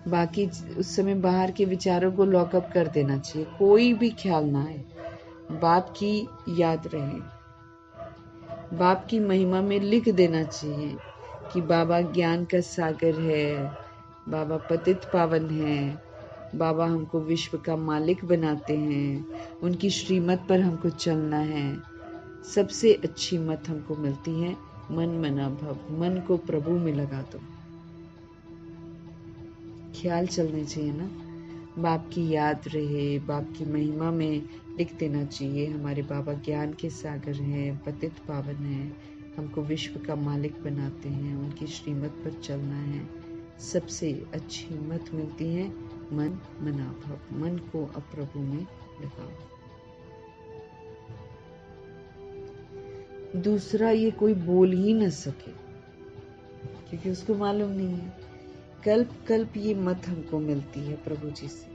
बाकी उस समय बाहर के विचारों को लॉकअप कर देना चाहिए, कोई भी ख्याल ना आए। बाप की याद रहे, बाप की महिमा में लिख देना चाहिए कि बाबा ज्ञान का सागर है, बाबा पतित पावन है, बाबा हमको विश्व का मालिक बनाते हैं, उनकी श्रीमत पर हमको चलना है। सबसे अच्छी मत हमको मिलती है मन मना भव, मन को प्रभु में लगा दो। ख्याल चलने चाहिए ना, बाप की याद रहे, बाप की महिमा में लिख देना चाहिए हमारे बाबा ज्ञान के सागर हैं, पतित पावन हैं, हमको विश्व का मालिक बनाते हैं, उनकी श्रीमत पर चलना है। सबसे अच्छी मत मिलती है मन मना भव, मन को अप्रभु में लगाओ। दूसरा ये कोई बोल ही न सके, क्योंकि उसको मालूम नहीं है। कल्प कल्प ये मत हमको मिलती है प्रभु जी से,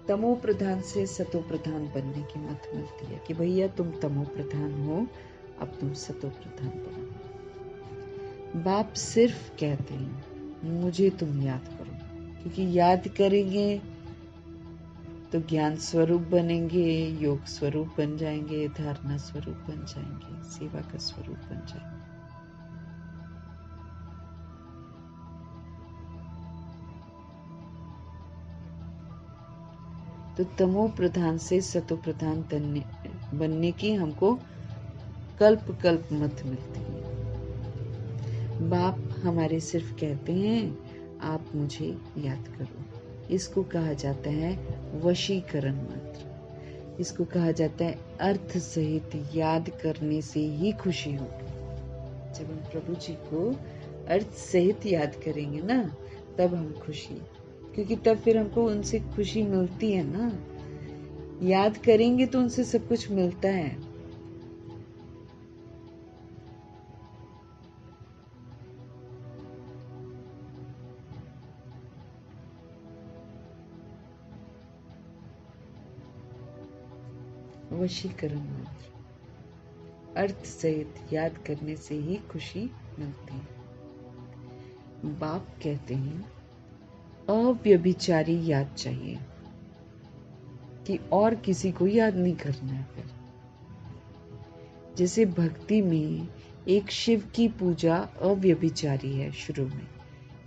तमो प्रधान से सतो प्रधान बनने की मत मिलती है कि भैया तुम तमो प्रधान हो, अब तुम सतो प्रधान बनो। बाप सिर्फ कहते हैं मुझे तुम याद करो, क्योंकि याद करेंगे तो ज्ञान स्वरूप बनेंगे, योग स्वरूप बन जाएंगे, धारणा स्वरूप बन जाएंगे, सेवा का स्वरूप बन जाएंगे। तो तमो प्रधान से सतो प्रधान बनने की हमको कल्प कल्प मत मिलती है। बाप हमारे सिर्फ कहते हैं आप मुझे याद करो। इसको कहा जाता है वशीकरण मंत्र। इसको कहा जाता है अर्थ सहित याद करने से ही खुशी होगी। जब हम प्रभु जी को अर्थ सहित याद करेंगे ना, तब हम खुशी, क्योंकि तब फिर हमको उनसे खुशी मिलती है ना। याद करेंगे तो उनसे सब कुछ मिलता है। वशीकरण मंत्र, अर्थ सहित याद करने से ही खुशी मिलती है। बाप कहते हैं अव्यभिचारी याद चाहिए, कि और किसी को याद नहीं करना है। फिर जैसे भक्ति में एक शिव की पूजा अव्यभिचारी है शुरू में,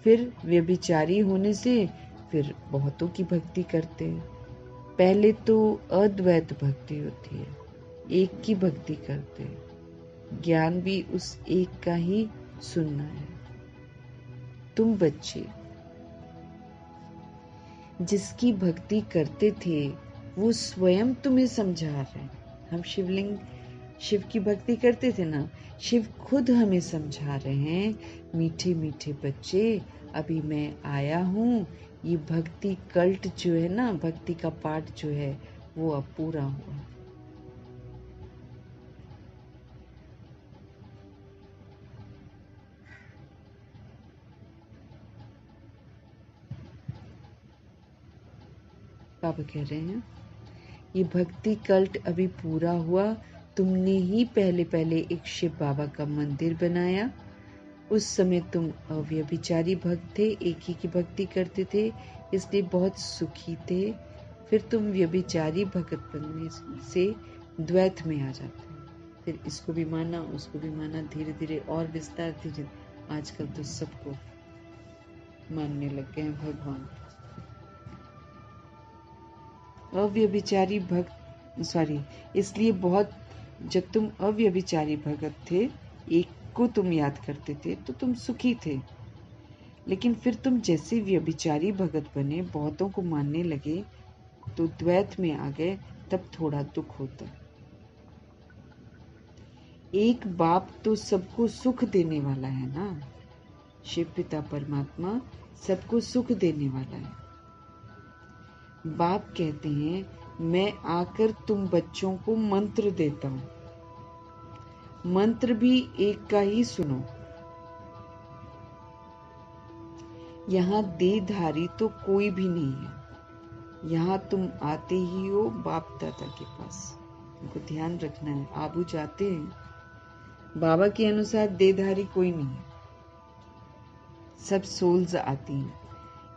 फिर व्यभिचारी होने से फिर बहुतों की भक्ति करते हैं। पहले तो अद्वैत भक्ति होती है, एक की भक्ति करते हैं, ज्ञान भी उस एक का ही सुनना है। तुम बच्चे जिसकी भक्ति करते थे वो स्वयं तुम्हें समझा रहे हैं। हम शिव की भक्ति करते थे ना, शिव खुद हमें समझा रहे हैं, मीठे मीठे बच्चे अभी मैं आया हूँ। ये भक्ति कल्ट जो है ना, भक्ति का पाठ जो है वो अब पूरा हुआ। पापा कह रहे हैं ये भक्ति कल्ट अभी पूरा हुआ। तुमने ही पहले पहले एक शिव बाबा का मंदिर बनाया। उस समय तुम अव्यभिचारी भक्त थे, एक ही की भक्ति करते थे, इसलिए बहुत सुखी थे। फिर तुम व्यभिचारी भक्त बनने से द्वैत में आ जाते हो। फिर इसको भी माना, उसको भी माना, धीरे धीरे और विस्तार, धीरे आजकल तो सबको मानने लग गए हैं भगवान। अव्यभिचारी भक्त इसलिए बहुत, जब तुम अव्यभिचारी भगत थे, एक को तुम याद करते थे तो तुम सुखी थे। लेकिन फिर तुम जैसे व्यभिचारी भगत बने, बहुतों को मानने लगे, तो द्वैत में आ गए, तब थोड़ा दुख होता। एक बाप तो सबको सुख देने वाला है ना, शिव पिता परमात्मा सबको सुख देने वाला है। बाप कहते हैं मैं आकर तुम बच्चों को मंत्र देता हूं। मंत्र भी एक का ही सुनो। यहाँ देहधारी तो कोई भी नहीं है। यहाँ तुम आते ही हो बाप दादा के पास। उनको ध्यान रखना है, आबू जाते हैं, बाबा के अनुसार देहधारी कोई नहीं है, सब सोल्स आती हैं।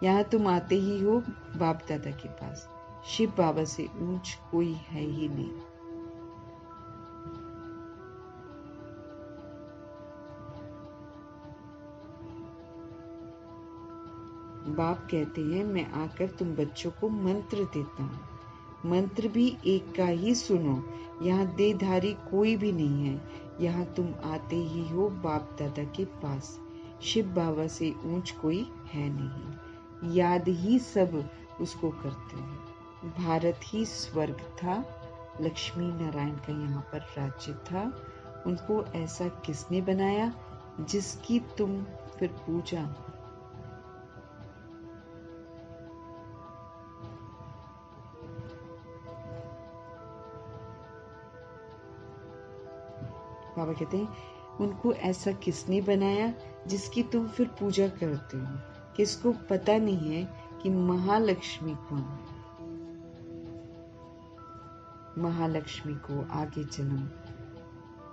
यहाँ तुम आते ही हो बाप दादा के पास। शिव बाबा से ऊंच कोई है ही नहीं। बाप कहते हैं मैं आकर तुम बच्चों को मंत्र देता हूँ। मंत्र भी एक का ही सुनो। यहाँ देहधारी कोई भी नहीं है। यहाँ तुम आते ही हो बाप दादा के पास। शिव बाबा से ऊंच कोई है नहीं। याद ही सब उसको करते हैं। भारत ही स्वर्ग था। लक्ष्मी नारायण का यहाँ पर राज्य था। उनको ऐसा किसने बनाया जिसकी तुम फिर पूजा। बाबा कहते हैं उनको ऐसा किसने बनाया जिसकी तुम फिर पूजा करते हो। किसको पता नहीं है कि महालक्ष्मी कौन है। महालक्ष्मी को आगे जन्म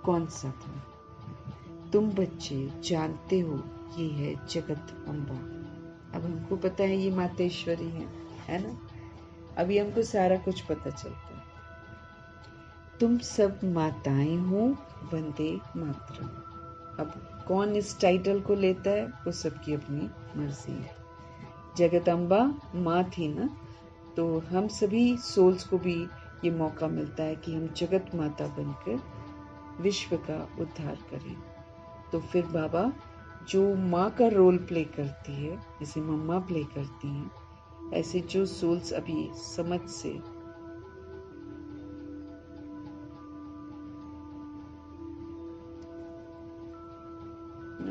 कौन सा था। तुम बच्चे जानते हो ये है जगत अम्बा। अब हमको पता है ये मातेश्वरी है ना। अभी हमको सारा कुछ पता चलता है। तुम सब माताएं हो, वंदे मातरम। अब कौन इस टाइटल को लेता है वो सबकी अपनी मर्जी है। जगदम्बा माँ थी ना, तो हम सभी सोल्स को भी ये मौका मिलता है कि हम जगत माता बनकर विश्व का उद्धार करें। तो फिर बाबा जो माँ का रोल प्ले करती है, जैसे मम्मा प्ले करती हैं, ऐसे जो सोल्स अभी समझ से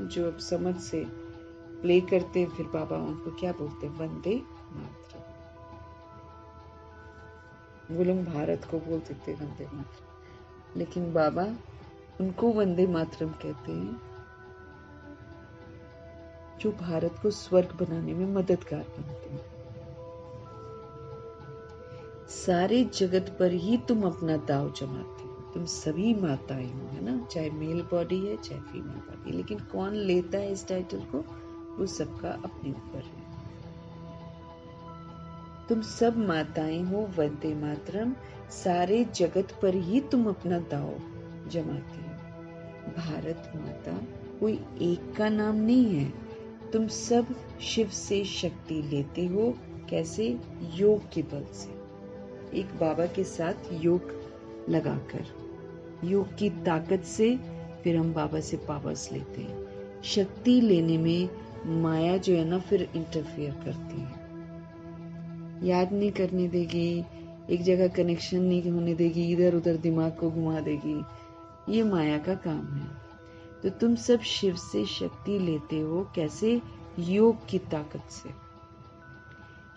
जो अब समझ से प्ले करते हैं, फिर बाबा उनको क्या बोलते हैं? वंदे मातरम। वो लोग भारत को बोल देते वंदे मातरम, लेकिन बाबा उनको वंदे मातरम कहते हैं जो भारत को स्वर्ग बनाने में मददगार बनते हैं। सारे जगत पर ही तुम अपना दाव जमाते हो। तुम सभी माताएं हो, है ना, चाहे मेल बॉडी है चाहे फीमेल बॉडी, लेकिन कौन लेता है इस टाइटल को वो सबका अपने ऊपर है। तुम सब माताएं हो, वंदे मातरम। सारे जगत पर ही तुम अपना दाव जमाते हो। भारत माता कोई एक का नाम नहीं है। तुम सब शिव से शक्ति लेते हो। कैसे? योग के बल से, एक बाबा के साथ योग लगाकर, योग की ताकत से फिर हम बाबा से पावर्स लेते हैं। शक्ति लेने में माया जो है ना फिर इंटरफेयर करती है, याद नहीं करने देगी, एक जगह कनेक्शन नहीं होने देगी, इधर उधर दिमाग को घुमा देगी। ये माया का काम है। तो तुम सब शिव से शक्ति लेते हो। कैसे? योग की ताकत से।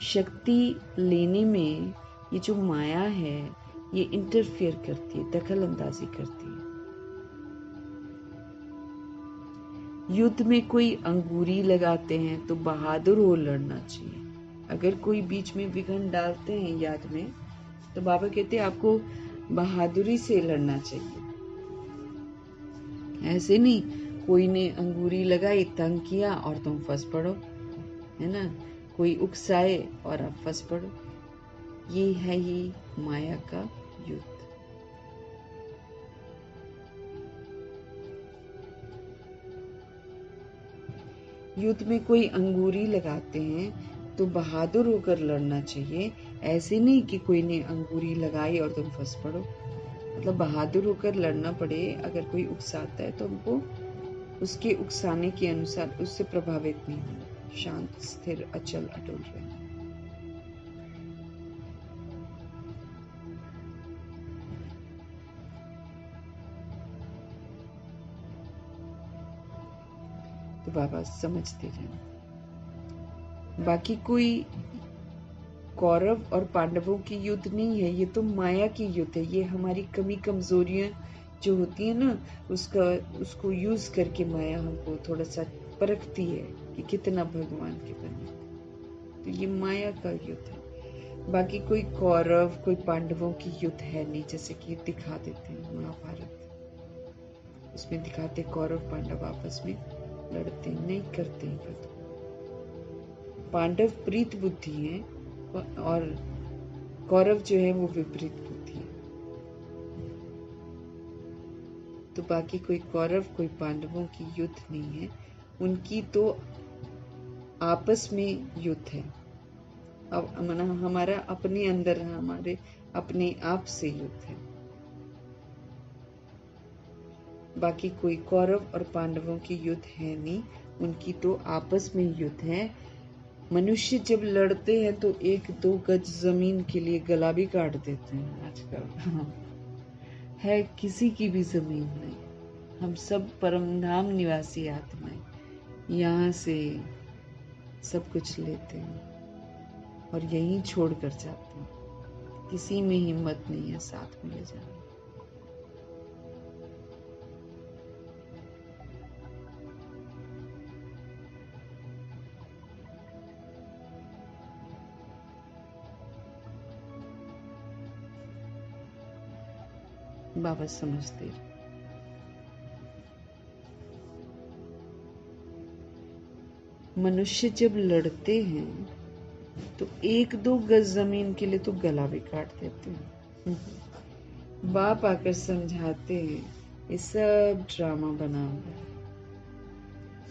शक्ति लेने में ये जो माया है ये इंटरफेयर करती है, दखल अंदाजी करती है। युद्ध में कोई अंगूरी लगाते हैं तो बहादुर हो लड़ना चाहिए। अगर कोई बीच में विघ्न डालते हैं याद में, तो बाबा कहते हैं आपको बहादुरी से लड़ना चाहिए। ऐसे नहीं कोई ने अंगूरी लगाई, तंग किया और तुम फंस पड़ो, है ना, कोई उकसाए और आप फंस पड़ो। ये है ही माया का युद्ध। युद्ध में कोई अंगूरी लगाते हैं तो बहादुर होकर लड़ना चाहिए। ऐसे नहीं कि कोई ने अंगूरी लगाई और तुम फंस पड़ो। मतलब बहादुर होकर लड़ना पड़े। अगर कोई उकसाता है तो हमको उसके उकसाने के अनुसार उससे प्रभावित नहीं होना, शांत स्थिर अचल अटल रहना। तो बाबा समझते रहना। बाकी कोई कौरव और पांडवों की युद्ध नहीं है, ये तो माया की युद्ध है। ये हमारी कमी कमजोरियां जो होती है ना, उसको यूज करके माया हमको थोड़ा सा परखती है कि कितना भगवान के बने। तो ये माया का युद्ध है। बाकी कोई कौरव कोई पांडवों की युद्ध है नहीं, जैसे कि दिखा देते हैं महाभारत, उसमें दिखाते कौरव पांडव आपस में लड़ते नहीं करते युद्ध। पांडव प्रीत बुद्धि है और कौरव जो है वो विपरीत बुद्धि है। तो बाकी कोई कौरव कोई पांडवों की युद्ध नहीं है, उनकी तो आपस में युद्ध है। अब हमारा अपने अंदर हमारे अपने आप से युद्ध है। बाकी कोई कौरव और पांडवों की युद्ध है नहीं, उनकी तो आपस में युद्ध है। मनुष्य जब लड़ते हैं तो 1-2 गज जमीन के लिए गला भी काट देते हैं आजकल। है किसी की भी जमीन नहीं, हम सब परमधाम निवासी आत्माएं यहाँ से सब कुछ लेते हैं और यहीं छोड़ कर जाते हैं। किसी में हिम्मत नहीं है साथ में ले जाने। बाबा समझते। मनुष्य जब लड़ते हैं तो 1-2 गज जमीन के लिए तो गला भी काट देते हैं। बाप आकर समझाते हैं ये सब ड्रामा बना हुआ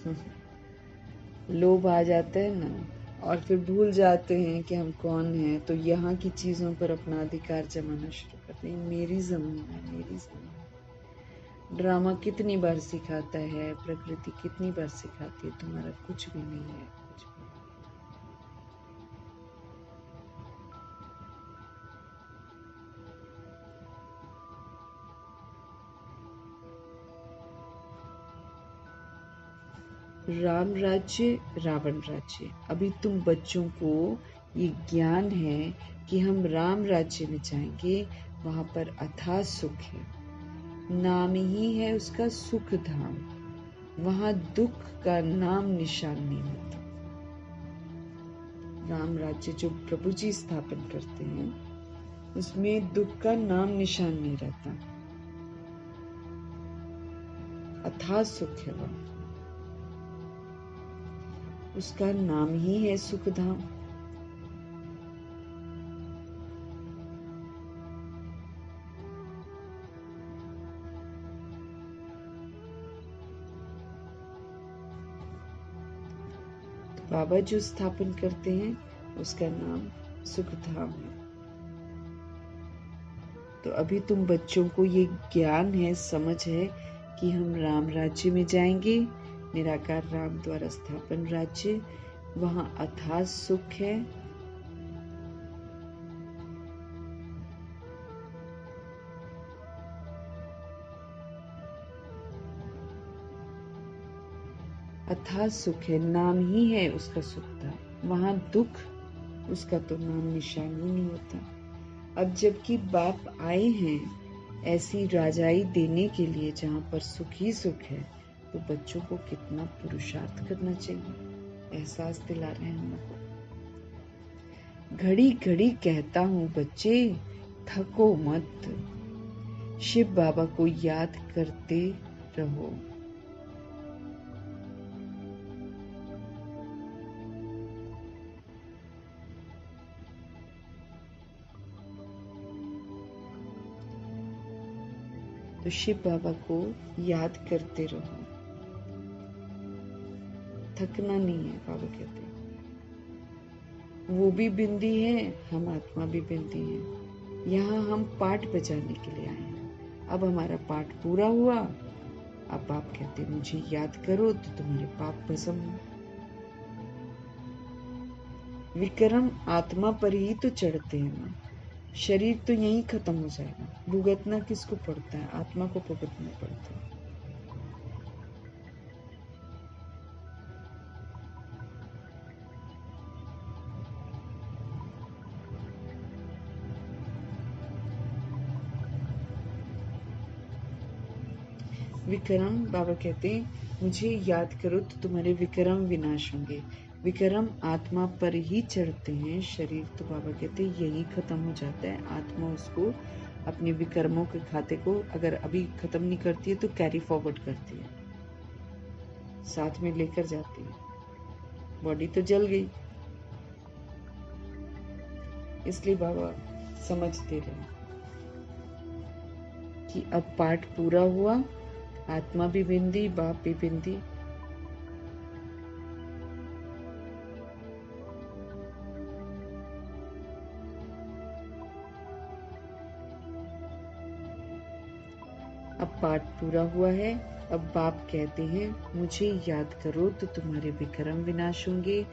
है। लोभ आ जाता है ना, और फिर भूल जाते हैं कि हम कौन हैं, तो यहाँ की चीजों पर अपना अधिकार जमाना शुरू करते हैं। मेरी जमीन है, मेरी जमीन। ड्रामा कितनी बार सिखाता है, प्रकृति कितनी बार सिखाती है, तुम्हारा कुछ भी नहीं है, कुछ भी। राम राज्य, रावण राज्य। अभी तुम बच्चों को ये ज्ञान है कि हम राम राज्य में जाएंगे, वहां पर अथाह सुख है। नाम ही है उसका सुख धाम। वहां दुख का नाम निशान नहीं होता। राम राज्य जो प्रभु जी स्थापन करते हैं, उसमें दुख का नाम निशान नहीं रहता। अथाह सुख है वहां, उसका नाम ही है सुख धाम। बाबा जो स्थापन करते हैं उसका नाम सुखधाम है। तो अभी तुम बच्चों को ये ज्ञान है, समझ है कि हम राम राज्य में जाएंगे, निराकार राम द्वारा स्थापन राज्य। वहां अथाह सुख है। अथाह सुख है, नाम ही है उसका सुख धाम। वहां दुख, उसका तो नाम निशान ही नहीं होता। अब जबकि बाप आए हैं ऐसी राजाई देने के लिए जहाँ पर सुख ही सुख है, तो बच्चों को कितना पुरुषार्थ करना चाहिए। एहसास दिला रहे हैं हम लोग। घड़ी घड़ी कहता हूँ बच्चे, थको मत, शिव बाबा को याद करते रहो। तो शिव बाबा को याद करते रहो, थकना नहीं है। बाबा कहते हैं वो भी बिंदी है, हम आत्मा भी बिंदी है। यहाँ हम पाठ बजाने के लिए आए हैं। अब हमारा पाठ पूरा हुआ। अब बाप कहते मुझे याद करो तो तुम्हारे पाप भस्म हो। विक्रम आत्मा पर ही तो चढ़ते हैं ना, शरीर तो यहीं खत्म हो जाएगा। भुगतना किसको पड़ता है? आत्मा को भुगतना पड़ता है। विक्रम, बाबा कहते हैं मुझे याद करो तो तुम्हारे विक्रम विनाश होंगे। विक्रम आत्मा पर ही चढ़ते हैं, शरीर तो बाबा कहते हैं यही खत्म हो जाता है। आत्मा उसको अपने विक्रमों के खाते को अगर अभी खत्म नहीं करती है तो कैरी फॉरवर्ड करती है, साथ में लेकर जाती है। बॉडी तो जल गई, इसलिए बाबा समझते रहे कि अब पाठ पूरा हुआ। आत्मा भी बिंदी, बाप भी बिंदी। अब पाठ पूरा हुआ है। अब बाप कहते हैं मुझे याद करो तो तुम्हारे विक्रम विनाश होंगे।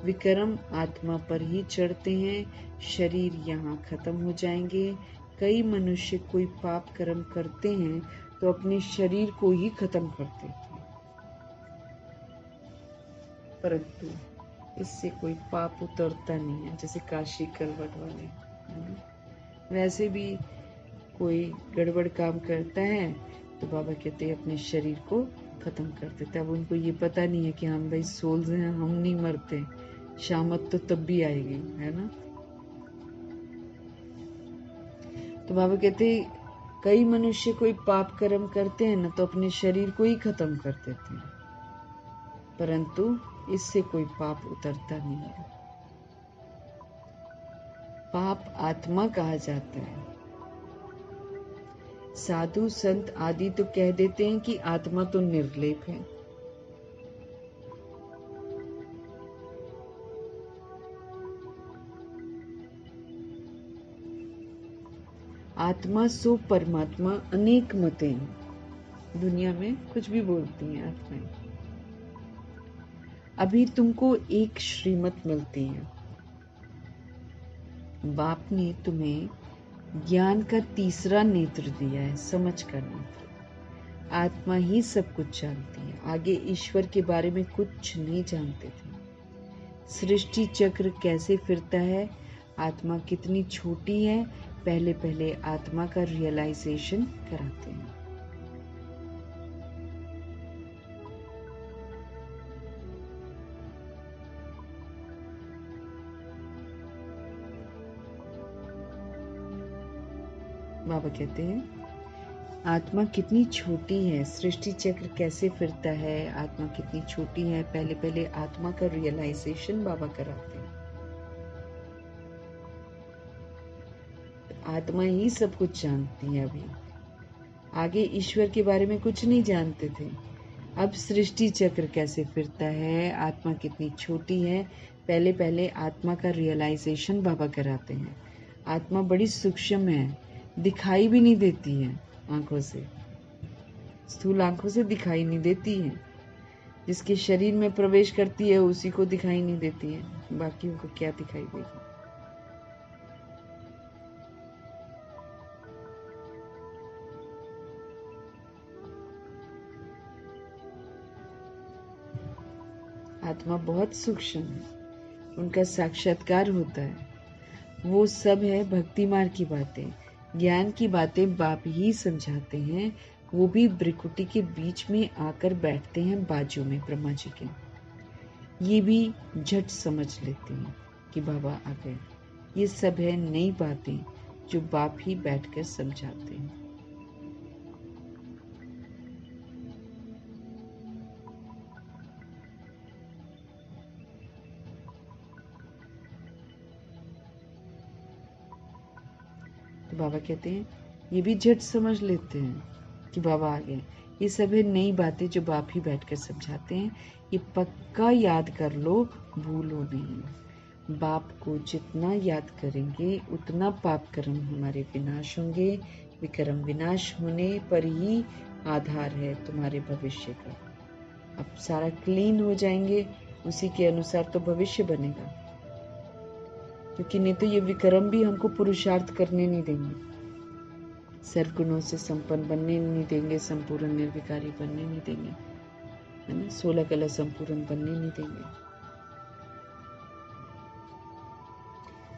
विक्रम आत्मा पर ही चढ़ते हैं, शरीर यहाँ खत्म हो जाएंगे। कई मनुष्य कोई पाप कर्म करते हैं तो अपने शरीर को ही खत्म कर देते हैं, परंतु इससे कोई पाप उतरता नहीं है। जैसे काशी कलवट वाले, वैसे भी कोई गड़बड़ काम करता है तो बाबा कहते हैं अपने शरीर को खत्म कर देते। अब उनको ये पता नहीं है कि हम भाई सोल्स हैं, हम नहीं मरते, शामत तो तब भी आएगी, है ना। तो बाबा कहते कई मनुष्य कोई पाप कर्म करते हैं ना तो अपने शरीर को ही खत्म कर देते हैं, परंतु इससे कोई पाप उतरता नहीं है। पाप आत्मा कहा जाता है। साधु संत आदि तो कह देते हैं कि आत्मा तो निर्लेप है। आत्मा सो परमात्मा अनेक मतें हैं। दुनिया में कुछ भी बोलती हैं आत्माएं। अभी तुमको एक श्रीमत मिलती है। बाप ने तुम्हें ज्ञान का तीसरा नेत्र दिया है, समझ का नेत्र। आत्मा ही सब कुछ जानती है, आगे ईश्वर के बारे में कुछ नहीं जानते थे। सृष्टि चक्र कैसे फिरता है, आत्मा कितनी छोटी है, पहले पहले आत्मा का रियलाइजेशन कराते हैं। बाबा कहते हैं आत्मा कितनी छोटी है, सृष्टि चक्र कैसे फिरता है, आत्मा कितनी छोटी है, पहले पहले आत्मा का रियलाइजेशन बाबा कराते हैं। आत्मा ही सब कुछ जानती है। अभी आगे ईश्वर के बारे में कुछ नहीं जानते थे। अब सृष्टि चक्र कैसे फिरता है, आत्मा कितनी छोटी है, पहले पहले आत्मा का रियलाइजेशन बाबा कराते हैं। आत्मा बड़ी सूक्ष्म है, दिखाई भी नहीं देती है आंखों से, स्थूल आंखों से दिखाई नहीं देती है। जिसके शरीर में प्रवेश करती है उसी को दिखाई नहीं देती है, बाकियों को क्या दिखाई देगी। आत्मा बहुत सूक्ष्म है, उनका साक्षात्कार होता है। वो सब है भक्ति मार्ग की बातें, ज्ञान की बातें बाप ही समझाते हैं। वो भी ब्रिकुटी के बीच में आकर बैठते हैं बाजू में ब्रह्मा जी के। ये भी झट समझ लेते हैं कि बाबा आ गए। ये सब है नई बातें जो बाप ही बैठकर समझाते हैं। तो बाबा कहते हैं ये भी झट समझ लेते हैं कि बाबा आ गए। ये सब है नई बातें जो बाप ही बैठकर समझाते हैं। ये पक्का याद कर लो, भूलो नहीं। बाप को जितना याद करेंगे उतना पाप कर्म हमारे विनाश होंगे। विक्रम विनाश होने पर ही आधार है तुम्हारे भविष्य का। अब सारा क्लीन हो जाएंगे, उसी के अनुसार तो भविष्य बनेगा। क्योंकि नहीं तो ये विक्रम भी हमको पुरुषार्थ करने नहीं देंगे, सर्वगुणों से संपन्न बनने नहीं देंगे, संपूर्ण निर्विकारी बनने नहीं देंगे, है ना, 16 कला संपूर्ण बनने नहीं देंगे।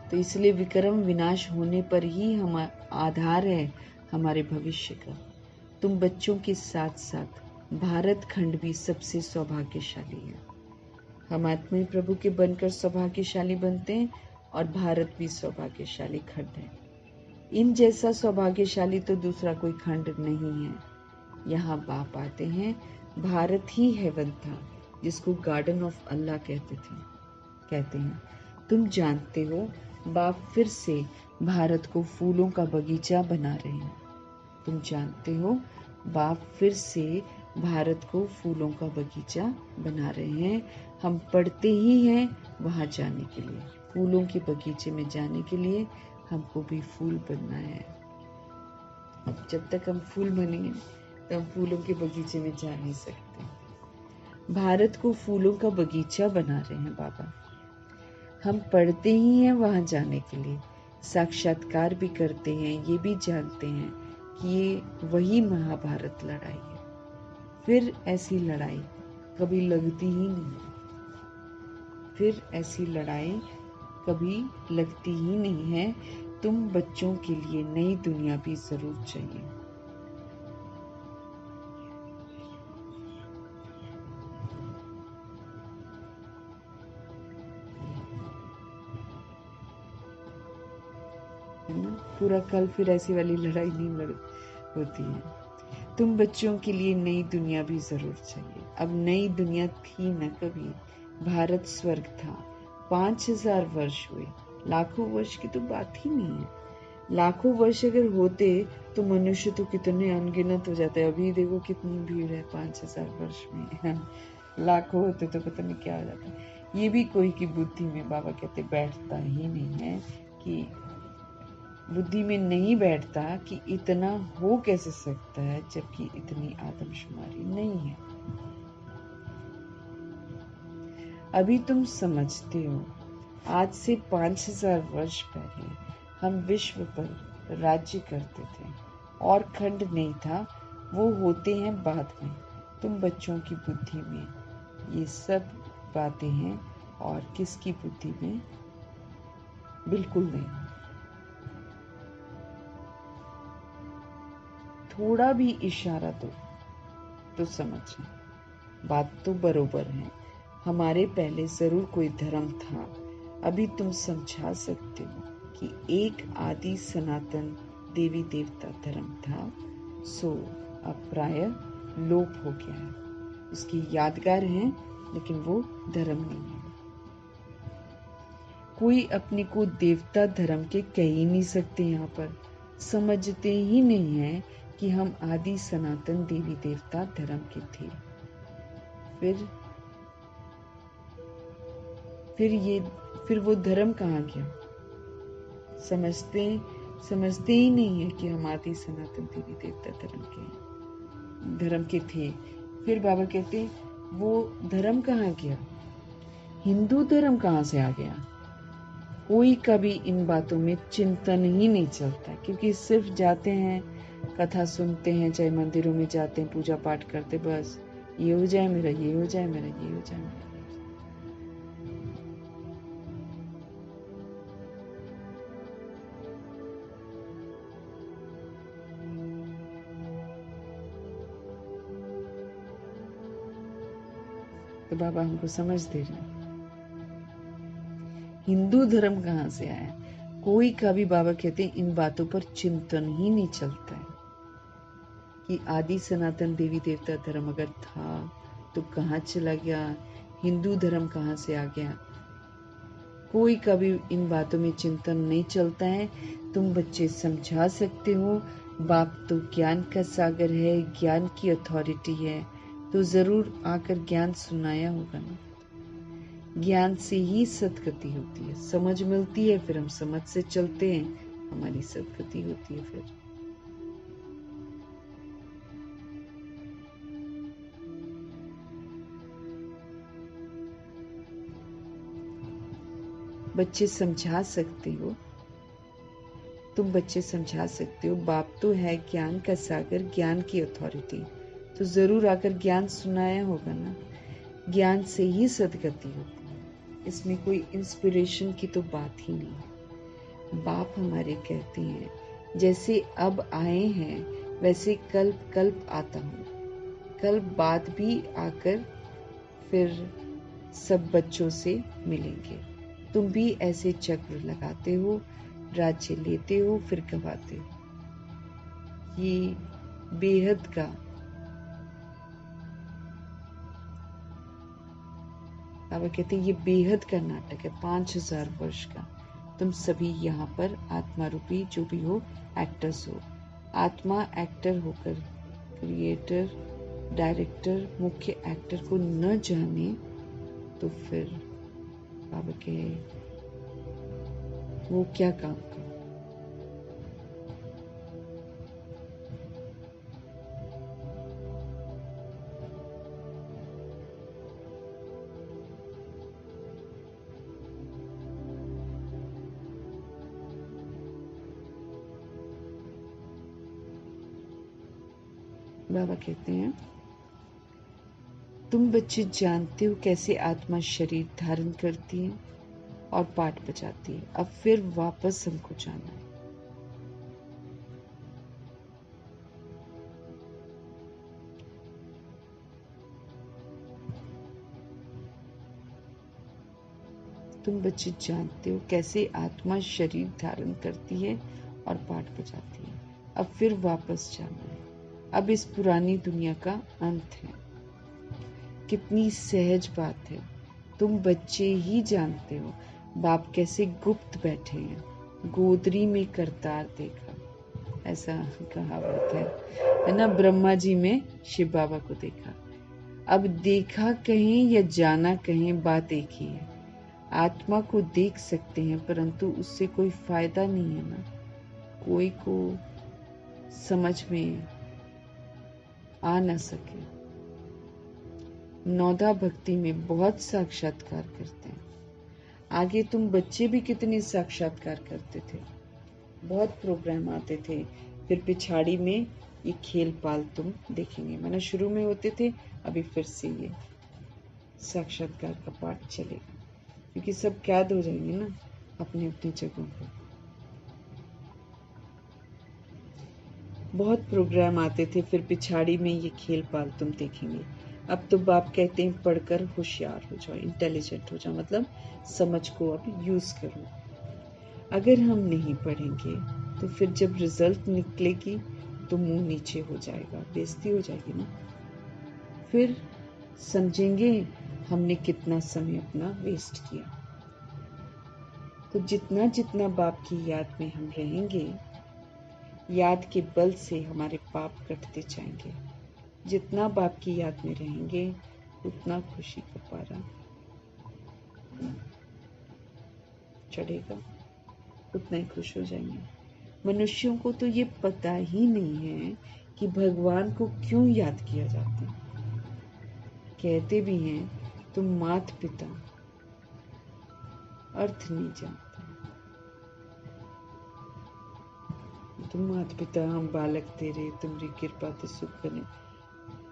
तो इसलिए विक्रम विनाश होने पर ही हम आधार है हमारे भविष्य का। तुम बच्चों के साथ साथ भारत खंड भी सबसे सौभाग्यशाली है। हम आत्मा प्रभु के बनकर सौभाग्यशाली बनते हैं और भारत भी सौभाग्यशाली खंड है। इन जैसा सौभाग्यशाली तो दूसरा कोई खंड नहीं है। यहाँ बाप आते हैं। भारत ही हेवन था, जिसको गार्डन ऑफ अल्लाह कहते हैं। तुम जानते हो बाप फिर से भारत को फूलों का बगीचा बना रहे हैं। तुम जानते हो बाप फिर से भारत को फूलों का बगीचा बना रहे हैं। हम पढ़ते ही हैं वहां जाने के लिए, फूलों के बगीचे में जाने के लिए हमको भी फूल बनना है। अब जब तक हम फूल बनेंगे तो हम फूलों के बगीचे में जा नहीं सकते। भारत को फूलों का बगीचा बना रहे हैं बाबा। हम पढ़ते ही हैं वहां जाने के लिए, साक्षात्कार भी करते हैं, ये भी जानते हैं कि ये वही महाभारत लड़ाई है। फिर ऐसी लड़ाई कभी लगती ही नहीं, फिर ऐसी लड़ाई कभी लगती ही नहीं है। तुम बच्चों के लिए नई दुनिया भी जरूर चाहिए। है ना, पूरा कल फिर ऐसी वाली लड़ाई नहीं होती है। तुम बच्चों के लिए नई दुनिया भी जरूर चाहिए। अब नई दुनिया थी न कभी, भारत स्वर्ग था। 5000 वर्ष हुए, लाखों वर्ष की तो बात ही नहीं है। लाखों वर्ष अगर होते तो मनुष्य तो कितने अनगिनत हो जाते। अभी देखो कितनी भीड़ है 5,000 वर्ष में। लाखों होते तो पता नहीं क्या हो जाता। ये भी कोई की बुद्धि में बाबा कहते बैठता ही नहीं है, कि बुद्धि में नहीं बैठता कि इतना हो कैसे सकता है जबकि इतनी आदमशुमारी नहीं है। अभी तुम समझते हो, आज से 5,000 वर्ष पहले हम विश्व पर राज्य करते थे और खंड नहीं था, वो होते हैं बाद में। तुम बच्चों की बुद्धि में ये सब बातें हैं और किसकी बुद्धि में बिल्कुल नहीं। थोड़ा भी इशारा दो तो समझें, बात तो बरोबर है। हमारे पहले जरूर कोई धर्म था। अभी तुम समझा सकते हो कि एक आदि सनातन देवी देवता धर्म था, सो अब प्राय लोप हो गया है। उसकी यादगार हैं, लेकिन वो धर्म नहीं है। कोई अपने को देवता धर्म के कह ही नहीं सकते। यहाँ पर समझते ही नहीं है कि हम आदि सनातन देवी देवता धर्म के थे। फिर वो धर्म कहाँ गया? समझते ही नहीं है कि हम आदि सनातन देवी देवता धर्म के थे। फिर बाबा कहते वो धर्म कहाँ गया? हिंदू धर्म कहाँ से आ गया? कोई कभी इन बातों में चिंतन ही नहीं चलता, क्योंकि सिर्फ जाते हैं, कथा सुनते हैं, चाहे मंदिरों में जाते हैं, पूजा पाठ करते, बस ये हो जाए मेरा, ये हो जाए मेरा, ये हो जाए मेरा। तो बाबा हमको समझ दे रहे हैं, हिंदू धर्म कहाँ से आया? कोई कभी, बाबा कहते हैं, इन बातों पर चिंतन ही नहीं चलता है कि आदि सनातन देवी देवता धर्म अगर था तो कहाँ चला गया, हिंदू धर्म कहाँ से आ गया। कोई कभी इन बातों में चिंतन नहीं चलता है। तुम बच्चे समझा सकते हो, बाप तो ज्ञान का सागर है, ज्ञान की अथॉरिटी है, तो जरूर आकर ज्ञान सुनाया होगा ना। ज्ञान से ही सदगति होती है, समझ मिलती है, फिर हम समझ से चलते हैं, हमारी सदगति होती है। फिर बच्चे समझा सकते हो, तुम बच्चे समझा सकते हो, बाप तो है ज्ञान का सागर, ज्ञान की अथॉरिटी, तो जरूर आकर ज्ञान सुनाया होगा ना। ज्ञान से ही सदगति होती है, इसमें कोई इंस्पिरेशन की तो बात ही नहीं है। बाप हमारे कहते हैं, जैसे अब आए हैं वैसे कल्प कल्प आता हूँ, कल्प बाद भी आकर फिर सब बच्चों से मिलेंगे। तुम भी ऐसे चक्र लगाते हो, राज्य लेते हो, फिर गवाते हो। ये बेहद का बाबा कहते हैं, ये बेहद का नाटक है, 5,000 वर्ष का। तुम सभी यहाँ पर आत्मा रूपी जो भी हो, एक्टर्स हो। आत्मा एक्टर होकर क्रिएटर, डायरेक्टर, मुख्य एक्टर को न जाने तो फिर बाबा के वो क्या काम का। बाबा कहते हैं, तुम बच्चे जानते हो कैसे आत्मा शरीर धारण करती है और पाठ बजाती है। अब फिर वापस हमको जाना है। तुम बच्चे जानते हो कैसे आत्मा शरीर धारण करती है और पाठ बजाती है। अब फिर वापस जाना है। अब इस पुरानी दुनिया का अंत है। कितनी सहज बात है, तुम बच्चे ही जानते हो। बाप कैसे गुप्त बैठे हैं, गोदरी में करतार देखा, ऐसा कहावत है ना। ब्रह्मा जी में शिव बाबा को देखा। अब देखा कहें या जाना कहें, बात एक ही है। आत्मा को देख सकते हैं परंतु उससे कोई फायदा नहीं है ना। कोई को समझ में आ न सके। नौदा भक्ति में बहुत साक्षात्कार करते हैं। आगे तुम बच्चे भी कितने साक्षात्कार करते थे, बहुत प्रोग्राम आते थे। फिर पिछाड़ी में ये खेल पाल तुम देखेंगे, मैंने शुरू में होते थे, अभी फिर से ये साक्षात्कार का पाठ चलेगा, क्योंकि सब कैद हो जाएंगे ना अपनी अपनी जगहों पर। बहुत प्रोग्राम आते थे, फिर पिछाड़ी में ये खेल पाल तुम देखेंगे। अब तो बाप कहते हैं पढ़कर होशियार हो जाओ, इंटेलिजेंट हो जाओ, मतलब समझ को अब यूज करो। अगर हम नहीं पढ़ेंगे तो फिर जब रिजल्ट निकलेगी तो मुंह नीचे हो जाएगा, बेइज्जती हो जाएगी ना। फिर समझेंगे हमने कितना समय अपना वेस्ट किया। तो जितना जितना बाप की याद में हम रहेंगे, याद के बल से हमारे पाप कटते जाएंगे। जितना बाप की याद में रहेंगे उतना खुशी का पारा चढ़ेगा, उतना ही खुश हो जाएंगे। मनुष्यों को तो ये पता ही नहीं है कि भगवान को क्यों याद किया जाता है। कहते भी हैं तुम मात पिता, अर्थ नहीं जानते। तुम मात पिता हम बालक तेरे, तुम्हारी कृपा ते सुख बने।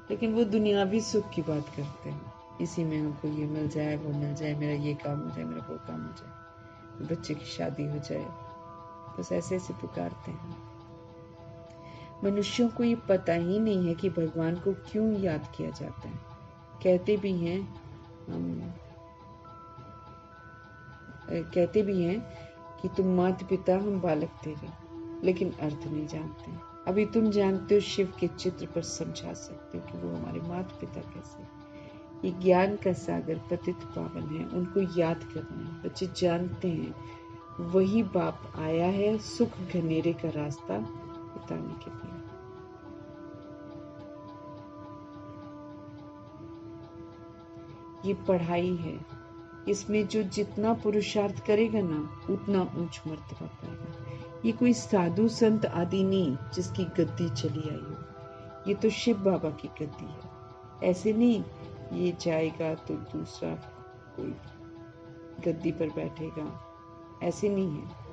लेकिन वो दुनियावी सुख की बात करते हैं, इसी में हमको ये मिल जाए, वो मिल जाए, मेरा ये काम हो जाए, मेरा वो काम हो जाए, बच्चे की शादी हो जाए, बस ऐसे ऐसे पुकारते हैं। मनुष्यों को ये पता ही नहीं है कि भगवान को क्यों याद किया जाता है। कहते भी हैं कि तुम मात पिता हम बालक तेरे, लेकिन अर्थ नहीं जानते। अभी तुम जानते हो शिव के चित्र पर समझा सकते हो कि वो हमारे माता पिता कैसे। ये ज्ञान का सागर पतित पावन है, उनको याद करना है। बच्चे जानते हैं वही बाप आया है सुख घनेरे का रास्ता बताने के लिए। ये पढ़ाई है, इसमें जो जितना पुरुषार्थ करेगा ना उतना ऊंच मर्तबा पाएगा। ये कोई साधु संत आदि नहीं जिसकी गद्दी चली आई हो, ये तो शिव बाबा की गद्दी है। ऐसे नहीं ये जाएगा तो दूसरा कोई गद्दी पर बैठेगा, ऐसे नहीं है।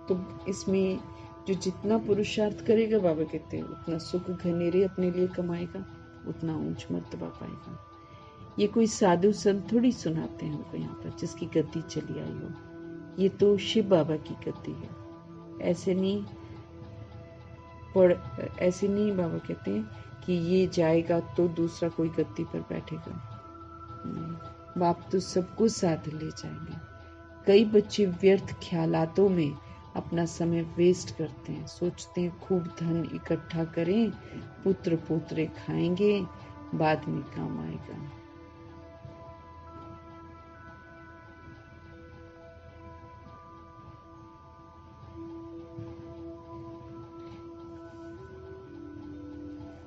तो इसमें जो जितना पुरुषार्थ करेगा, बाबा कहते हैं उतना सुख घनेरे अपने लिए कमाएगा, उतना ऊंच मर्तबा पाएगा। ये कोई साधु संत थोड़ी सुनाते हैं हमको यहाँ पर जिसकी गद्दी चली आई हो, ये तो शिव बाबा की गद्दी है। ऐसे नहीं बाबा कहते हैं कि ये जाएगा तो दूसरा कोई गद्दी पर बैठेगा। बाप तो सबको साथ ले जाएंगे। कई बच्चे व्यर्थ ख्यालातों में अपना समय वेस्ट करते हैं, सोचते हैं खूब धन इकट्ठा करें, पुत्र पोत्रे खाएंगे, बाद में काम आएगा।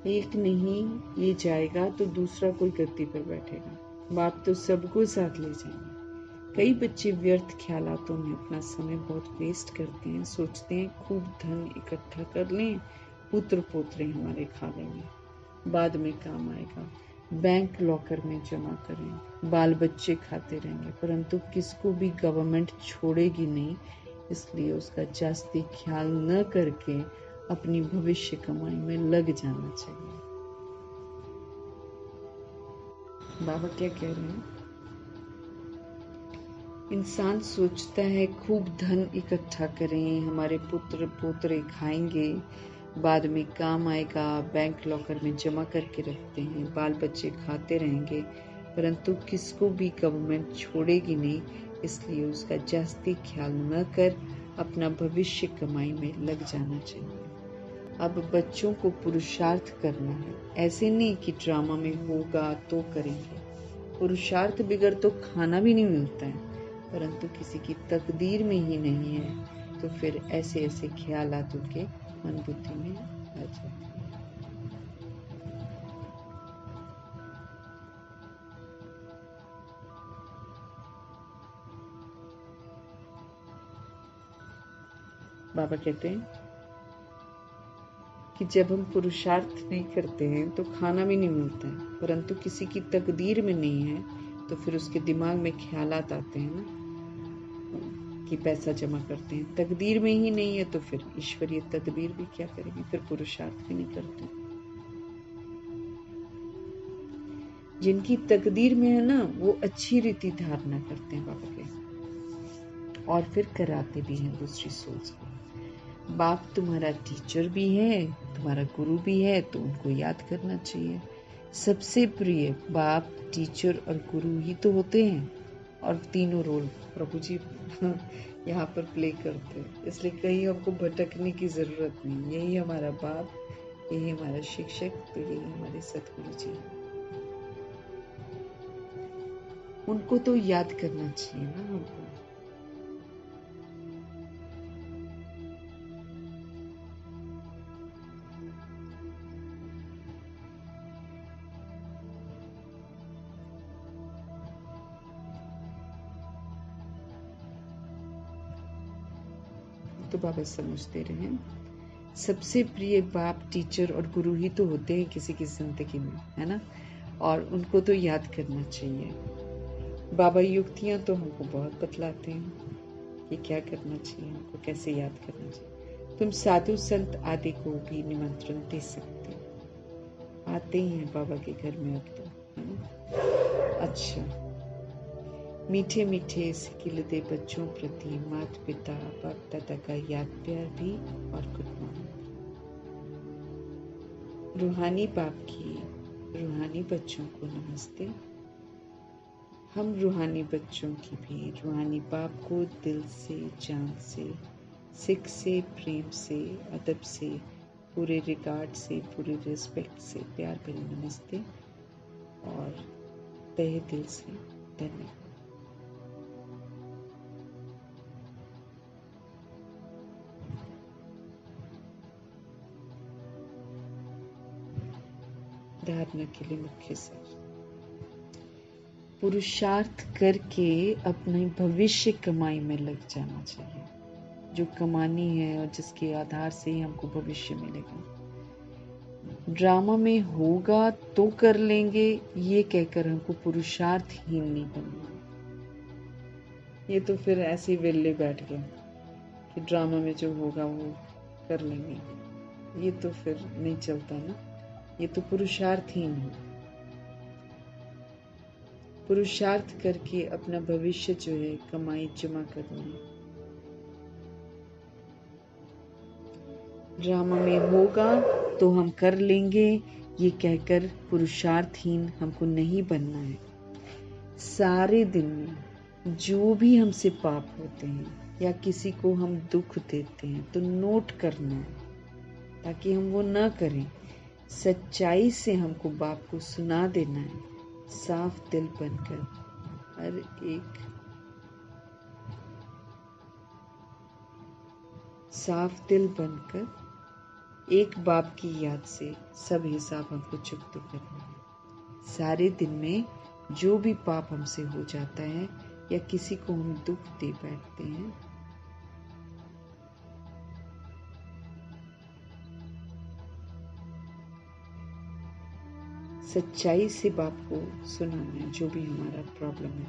एक नहीं ये जाएगा तो दूसरा कोई गद्दी पर बैठेगा। बाप तो सबको साथ ले जाएंगे। कई बच्चे व्यर्थ ख्यालातों में अपना समय बहुत वेस्ट करते हैं, सोचते हैं खूब धन इकट्ठा कर लें, पुत्र पोत्रे हमारे खा लेंगे, बाद में काम आएगा। बैंक लॉकर में जमा करें, बाल बच्चे खाते रहेंगे, परंतु किसको भी गवर्नमेंट छोड़ेगी नहीं, इसलिए उसका जास्ती ख्याल न करके अपनी भविष्य कमाई में लग जाना चाहिए। बाबा क्या कह रहे हैं? इंसान सोचता है खूब धन इकट्ठा करें, हमारे पुत्र पोत्रे खाएंगे, बाद में काम आएगा, बैंक लॉकर में जमा करके रखते हैं, बाल बच्चे खाते रहेंगे, परंतु किसको भी गवर्नमेंट छोड़ेगी नहीं, इसलिए उसका जास्ती ख्याल न कर अपना भविष्य कमाई में लग जाना चाहिए। अब बच्चों को पुरुषार्थ करना है, ऐसे नहीं कि ड्रामा में होगा तो करेंगे। पुरुषार्थ बिगर तो खाना भी नहीं मिलता है, परंतु किसी की तकदीर में ही नहीं है तो फिर ऐसे ऐसे ख्यालातों के मन बुद्धि में आ जाते हैं। बाबा कहते हैं कि जब हम पुरुषार्थ नहीं करते हैं तो खाना भी नहीं मिलता है, परंतु किसी की तकदीर में नहीं है तो फिर उसके दिमाग में ख्यालात आते हैं ना कि पैसा जमा करते हैं। तकदीर में ही नहीं है तो फिर ईश्वरीय तदबीर भी क्या करेगी, फिर पुरुषार्थ भी नहीं करते। जिनकी तकदीर में है ना वो अच्छी रीति धारणा करते हैं बाबा के, और फिर कराते भी हैं दूसरी सोच को। बाप तुम्हारा टीचर भी है, तुम्हारा गुरु भी है, तो उनको याद करना चाहिए। सबसे प्रिय बाप, टीचर और गुरु ही तो होते हैं, और तीनों रोल प्रभु जी यहाँ पर प्ले करते हैं। इसलिए कहीं हमको भटकने की जरूरत नहीं। यही हमारा बाप, यही हमारा शिक्षक, तो यही हमारे सतगुरु जी। उनको तो याद करना चाहिए ना हमको। तो बाबा समझ दे रहे हैं, सबसे प्रिय बाप, टीचर और गुरु ही तो होते हैं किसी की जिंदगी में, है ना, और उनको तो याद करना चाहिए। बाबा युक्तियां तो हमको बहुत बतलाते हैं कि क्या करना चाहिए, हमको कैसे याद करना चाहिए। तुम साधु संत आदि को भी निमंत्रण दे सकते हो, आते ही हैं बाबा के घर में अब तो, है ना। अच्छा, मीठे मीठे सिकिलते बच्चों प्रति माता पिता बाप दादा का याद प्यार भी और गुड मॉर्निंग। रूहानी बाप की रूहानी बच्चों को नमस्ते। हम रूहानी बच्चों की भी रूहानी बाप को दिल से, जान से, सिख से, प्रेम से, अदब से, पूरे रिगार्ड से, पूरे रिस्पेक्ट से प्यार भरी नमस्ते और तहे दिल से धन्यवाद। धारणा के लिए मुख्य सार, पुरुषार्थ करके अपने भविष्य कमाई में लग जाना चाहिए, जो कमानी है और जिसके आधार से ही हमको भविष्य मिलेगा। ड्रामा में होगा तो कर लेंगे ये कहकर हमको पुरुषार्थहीन नहीं बनना। ये तो फिर ऐसे ही वेल्ले बैठ गए कि ड्रामा में जो होगा वो कर लेंगे, ये तो फिर नहीं चलता ना। ये तो पुरुषार्थहीन है। पुरुषार्थ करके अपना भविष्य जो है कमाई जमा करना है। ड्रामा में होगा तो हम कर लेंगे ये कहकर पुरुषार्थहीन हमको नहीं बनना है। सारे दिन में जो भी हमसे पाप होते हैं या किसी को हम दुख देते हैं तो नोट करना है ताकि हम वो ना करें। सच्चाई से हमको बाप को सुना देना है, साफ दिल बनकर। हर एक साफ दिल बनकर एक बाप की याद से सब हिसाब हमको चुकता करना है। सारे दिन में जो भी पाप हमसे हो जाता है या किसी को हम दुख दे बैठते हैं, सच्चाई से बाप को सुनाना है जो भी हमारा प्रॉब्लम है,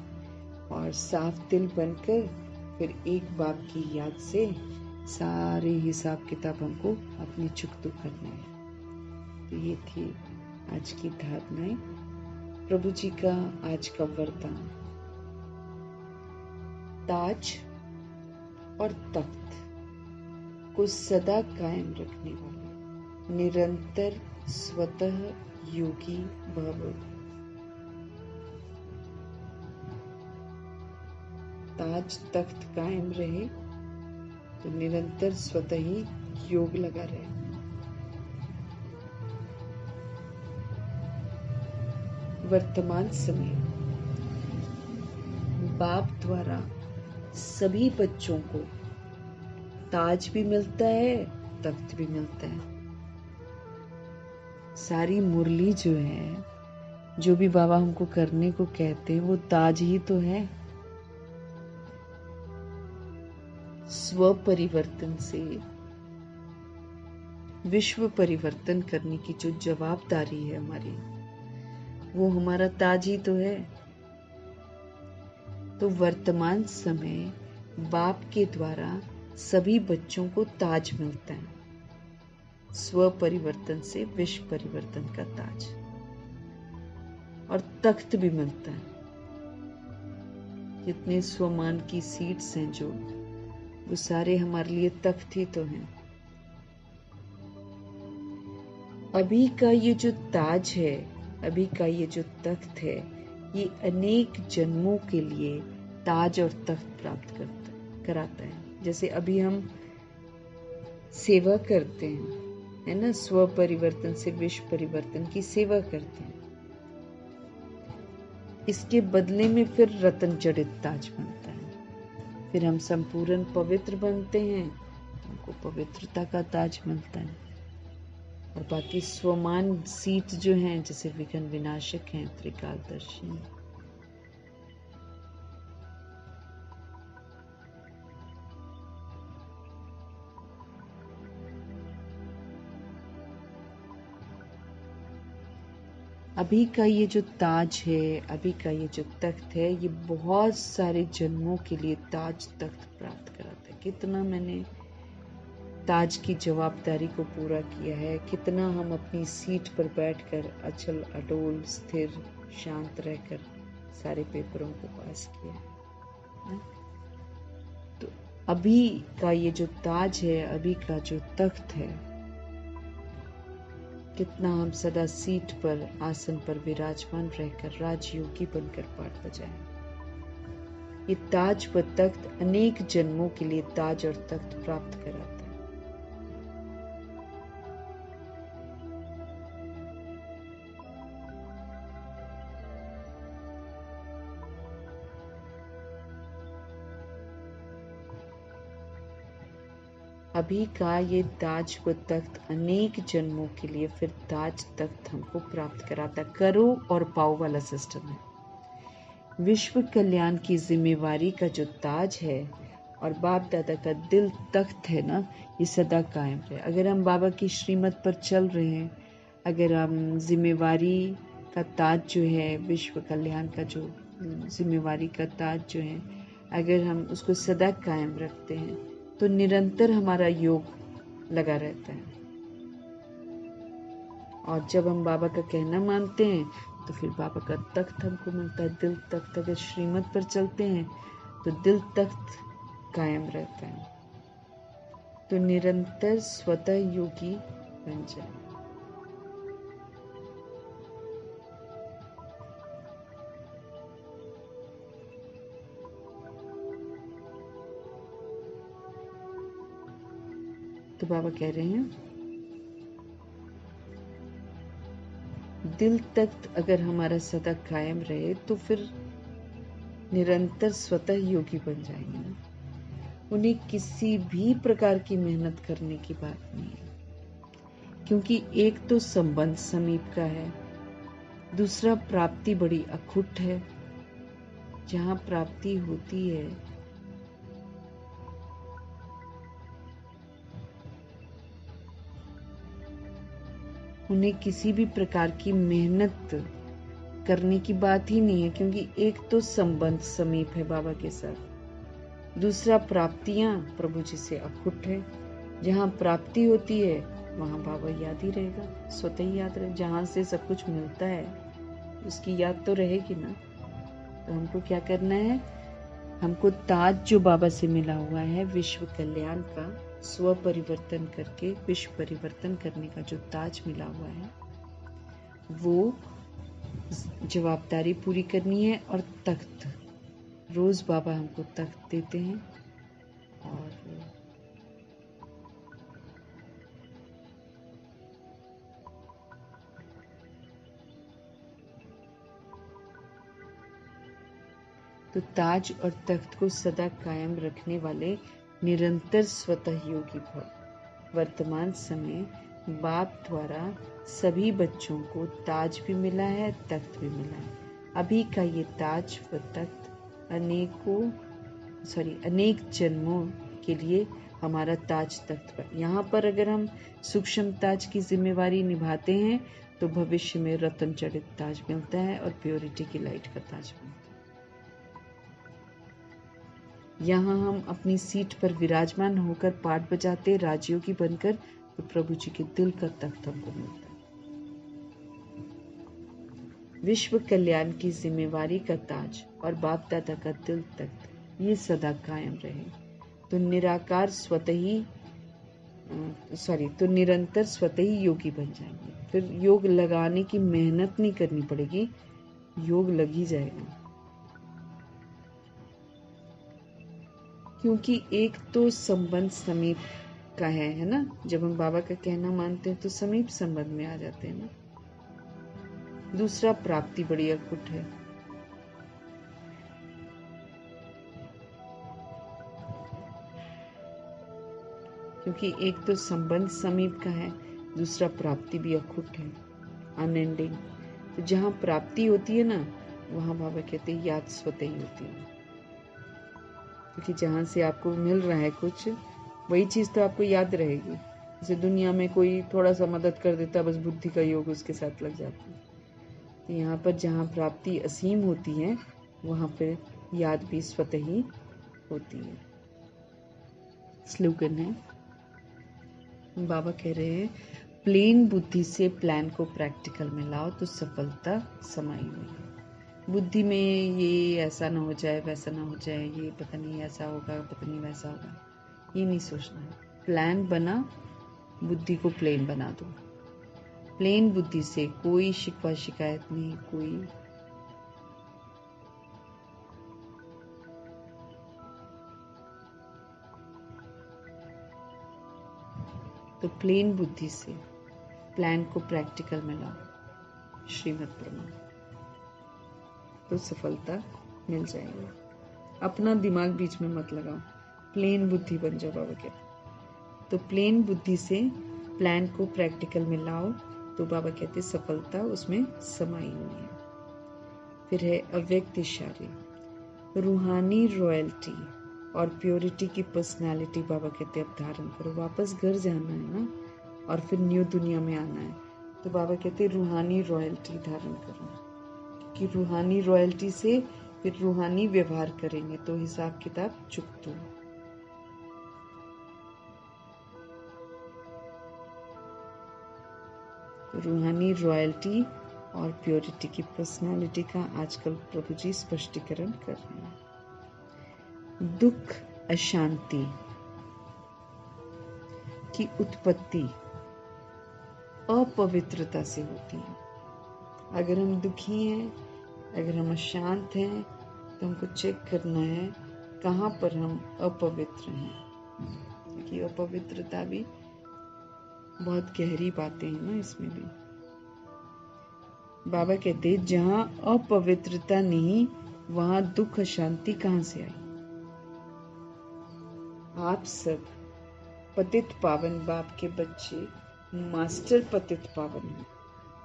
और साफ दिल बनकर फिर एक बाप की याद से सारे हिसाब किताब हमको अपनी चुकतू करना है। तो ये थी आज की धारणाएं, प्रभु जी का आज का वरदान। ताज और तख्त को सदा कायम रखने वाला निरंतर स्वतः योगी भव। ताज तख्त कायम रहे तो निरंतर स्वतः ही योग लगा रहे। वर्तमान समय बाप द्वारा सभी बच्चों को ताज भी मिलता है, तख्त भी मिलता है। सारी मुरली जो है, जो भी बाबा हमको करने को कहते हैं, वो ताज ही तो है। स्व परिवर्तन से विश्व परिवर्तन करने की जो जवाबदारी है हमारी, वो हमारा ताज ही तो है। तो वर्तमान समय बाप के द्वारा सभी बच्चों को ताज मिलता है, स्व परिवर्तन से विश्व परिवर्तन का ताज, और तख्त भी मिलता है। जितने स्वमान की सीट्स हैं जो, वो सारे हमारे लिए तख्त ही तो हैं। अभी का ये जो ताज है, अभी का ये जो तख्त है, ये अनेक जन्मों के लिए ताज और तख्त प्राप्त कराता है। जैसे अभी हम सेवा करते हैं, है ना, स्व परिवर्तन से विश्व परिवर्तन की सेवा करते हैं। इसके बदले में फिर रत्न जड़ित ताज बनता है। फिर हम संपूर्ण पवित्र बनते हैं, हमको पवित्रता का ताज मिलता है। और बाकी स्वमान सीट जो हैं, जैसे विघ्न विनाशक हैं, त्रिकालदर्शी हैं। अभी का ये जो ताज है, अभी का ये जो तख्त है, ये बहुत सारे जन्मों के लिए ताज तख्त प्राप्त कराता है। कितना मैंने ताज की जवाबदारी को पूरा किया है, कितना हम अपनी सीट पर बैठकर अचल अडोल स्थिर शांत रहकर सारे पेपरों को पास किया है। तो अभी का ये जो ताज है, अभी का जो तख्त है, कितना हम सदा सीट पर, आसन पर विराजमान रहकर राजयोगी बनकर पाठ बजाएं। ये ताज व तख्त अनेक जन्मों के लिए ताज और तख्त प्राप्त कराता है। अभी का ये ताज व तख्त अनेक जन्मों के लिए फिर ताज तख्त हमको प्राप्त कराता। करो और पाओ वाला सिस्टम है। विश्व कल्याण की जिम्मेवारी का जो ताज है और बाप दादा का दिल तख्त है ना, ये सदा कायम रहे। अगर हम बाबा की श्रीमत पर चल रहे हैं, अगर हम जिम्मेवारी का ताज जो है, विश्व कल्याण का जो जिम्मेवारी का ताज जो है, अगर हम उसको सदा कायम रखते हैं, तो निरंतर हमारा योग लगा रहता है। और जब हम बाबा का कहना मानते हैं, तो फिर बाबा का तख्त हमको मिलता है, दिल तख्त। अगर श्रीमत पर चलते हैं तो दिल तख्त कायम रहता है। तो निरंतर स्वतः योगी बन जाए। तो बाबा कह रहे हैं, दिल तख्त अगर हमारा सदा कायम रहे तो फिर निरंतर स्वतः योगी बन जाएंगे ना। उन्हें किसी भी प्रकार की मेहनत करने की बात नहीं है, क्योंकि एक तो संबंध समीप का है, दूसरा प्राप्ति बड़ी अखुट है। जहां प्राप्ति होती है, उन्हें किसी भी प्रकार की मेहनत करने की बात ही नहीं है, क्योंकि एक तो संबंध समीप है बाबा के साथ, दूसरा प्राप्तियां प्रभु जी से अखुट है। जहां प्राप्ति होती है वहां बाबा याद ही रहेगा, स्वतः ही याद रहे। जहां से सब कुछ मिलता है उसकी याद तो रहेगी ना। तो हमको क्या करना है, हमको ताज जो बाबा से मिला हुआ है, विश्व कल्याण का, स्व परिवर्तन करके विश्व परिवर्तन करने का जो ताज मिला हुआ है, वो जवाबदारी पूरी करनी है। और तख्त, रोज बाबा हमको तख्त देते हैं और तो ताज और तख्त को सदा कायम रखने वाले निरंतर स्वतः योगी भव। वर्तमान समय बाप द्वारा सभी बच्चों को ताज भी मिला है, तख्त भी मिला है। अभी का ये ताज व तख्त अनेक जन्मों के लिए हमारा ताज तख्त पर। यहाँ पर अगर हम सूक्ष्म ताज की जिम्मेवारी निभाते हैं तो भविष्य में रत्न जड़ित ताज मिलता है और प्योरिटी की लाइट का ताज मिलता है। यहाँ हम अपनी सीट पर विराजमान होकर पाठ बजाते राजयोगी बनकर, तो प्रभु जी के दिल का तख्त हमको मिलता है। विश्व कल्याण की जिम्मेवारी का ताज और बाप दादा का दिल तख्त ये सदा कायम रहे तो निरंतर स्वतः ही योगी बन जाएंगे। फिर योग लगाने की मेहनत नहीं करनी पड़ेगी, योग लग ही जाएगा। क्योंकि एक तो संबंध समीप का है ना। जब हम बाबा का कहना मानते हैं तो समीप संबंध में आ जाते हैं ना। दूसरा प्राप्ति बड़ी अखुट है। क्योंकि एक तो संबंध समीप का है, दूसरा प्राप्ति भी अखुट है, अनएंडिंग। तो जहाँ प्राप्ति होती है ना, वहाँ बाबा कहते हैं याद स्वतः ही होती है। क्योंकि जहाँ से आपको मिल रहा है कुछ, वही चीज तो आपको याद रहेगी। जैसे दुनिया में कोई थोड़ा सा मदद कर देता, बस बुद्धि का योग उसके साथ लग जाता है। तो यहाँ पर जहाँ प्राप्ति असीम होती है, वहाँ पर याद भी स्वतः ही होती है। स्लोगन है, बाबा कह रहे हैं, प्लेन बुद्धि से प्लान को प्रैक्टिकल में लाओ तो सफलता समाई हुई है। बुद्धि में ये ऐसा ना हो जाए, वैसा ना हो जाए, ये पता नहीं ऐसा होगा, पता नहीं वैसा होगा, ये नहीं सोचना है। प्लान बना, बुद्धि को प्लेन बना दो। प्लेन बुद्धि से कोई शिकवा शिकायत नहीं, कोई तो प्लेन बुद्धि से प्लान को प्रैक्टिकल में लाओ, श्रीमद् प्रमाण, तो सफलता मिल जाएगी। अपना दिमाग बीच में मत लगाओ, प्लेन बुद्धि बन जाओ बाबा कहते। तो प्लेन बुद्धि से प्लान को प्रैक्टिकल में लाओ तो बाबा कहते सफलता उसमें समाई हुई है। फिर है अव्यक्त इशारे, रूहानी रॉयल्टी और प्योरिटी की पर्सनालिटी बाबा कहते अब धारण करो। वापस घर जाना है ना, और फिर न्यू दुनिया में आना है, तो बाबा कहते रूहानी रॉयल्टी धारण करो। कि रूहानी रॉयल्टी से फिर रूहानी व्यवहार करेंगे तो हिसाब किताब चुकतो। रूहानी रॉयल्टी और प्योरिटी की पर्सनालिटी का आजकल प्रभु जी स्पष्टीकरण कर रहे हैं। दुख अशांति की उत्पत्ति अपवित्रता से होती है। अगर हम दुखी हैं, अगर हम अशांत हैं, तो हमको चेक करना है कहाँ पर हम अपवित्र हैं। क्योंकि अपवित्रता भी बहुत गहरी बातें हैं ना इसमें भी। बाबा कहते जहाँ अपवित्रता नहीं, वहां दुख अशांति कहाँ से आई। आप सब पतित पावन बाप के बच्चे, मास्टर पतित पावन हैं।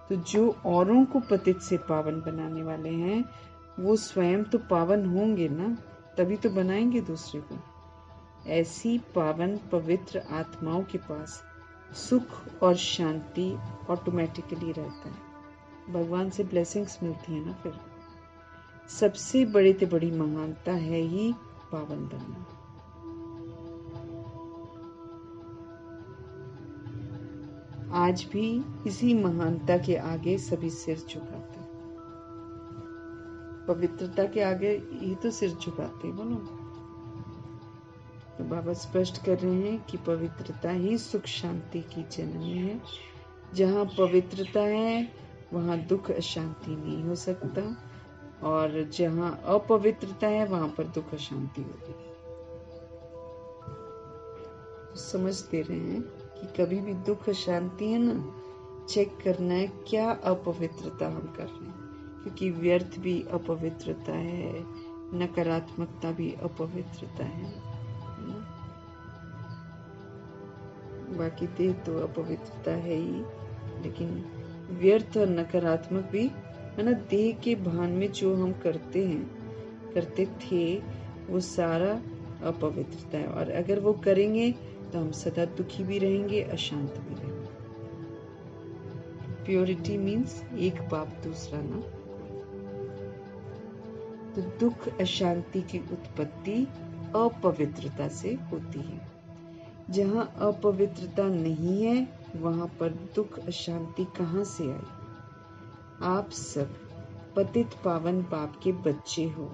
तो जो औरों को पतित से पावन बनाने वाले हैं, वो स्वयं तो पावन होंगे ना, तभी तो बनाएंगे दूसरे को। ऐसी पावन पवित्र आत्माओं के पास सुख और शांति ऑटोमेटिकली रहता है। भगवान से ब्लेसिंग्स मिलती है ना। फिर सबसे बड़ी से बड़ी महानता है ही पावन बनना। आज भी इसी महानता के आगे सभी सिर झुकाते हैं। पवित्रता के आगे ही तो सिर झुकाते, बोलो। तो बाबा स्पष्ट कर रहे हैं कि पवित्रता ही सुख शांति की जननी है। जहाँ पवित्रता है वहाँ दुख अशांति नहीं हो सकता, और जहाँ अपवित्रता है वहाँ पर दुख अशांति होगी। तो समझ दे रहे हैं कि कभी भी दुख अशांति है ना, चेक करना है क्या अपवित्रता हम कर रहे हैं। क्योंकि व्यर्थ भी अपवित्रता है, नकारात्मकता भी अपवित्रता है ना। बाकी देह तो अपवित्रता है ही, लेकिन व्यर्थ और नकारात्मक भी है ना। देह के भान में जो हम करते थे वो सारा अपवित्रता है, और अगर वो करेंगे तो हम सदा दुखी भी रहेंगे, अशांत भी रहेंगे। प्योरिटी मीन्स एक पाप दूसरा ना। तो दुख अशांति की उत्पत्ति अपवित्रता से होती है। जहाँ अपवित्रता नहीं है वहां पर दुख अशांति कहाँ से आई? आप सब पतित पावन बाप के बच्चे हो।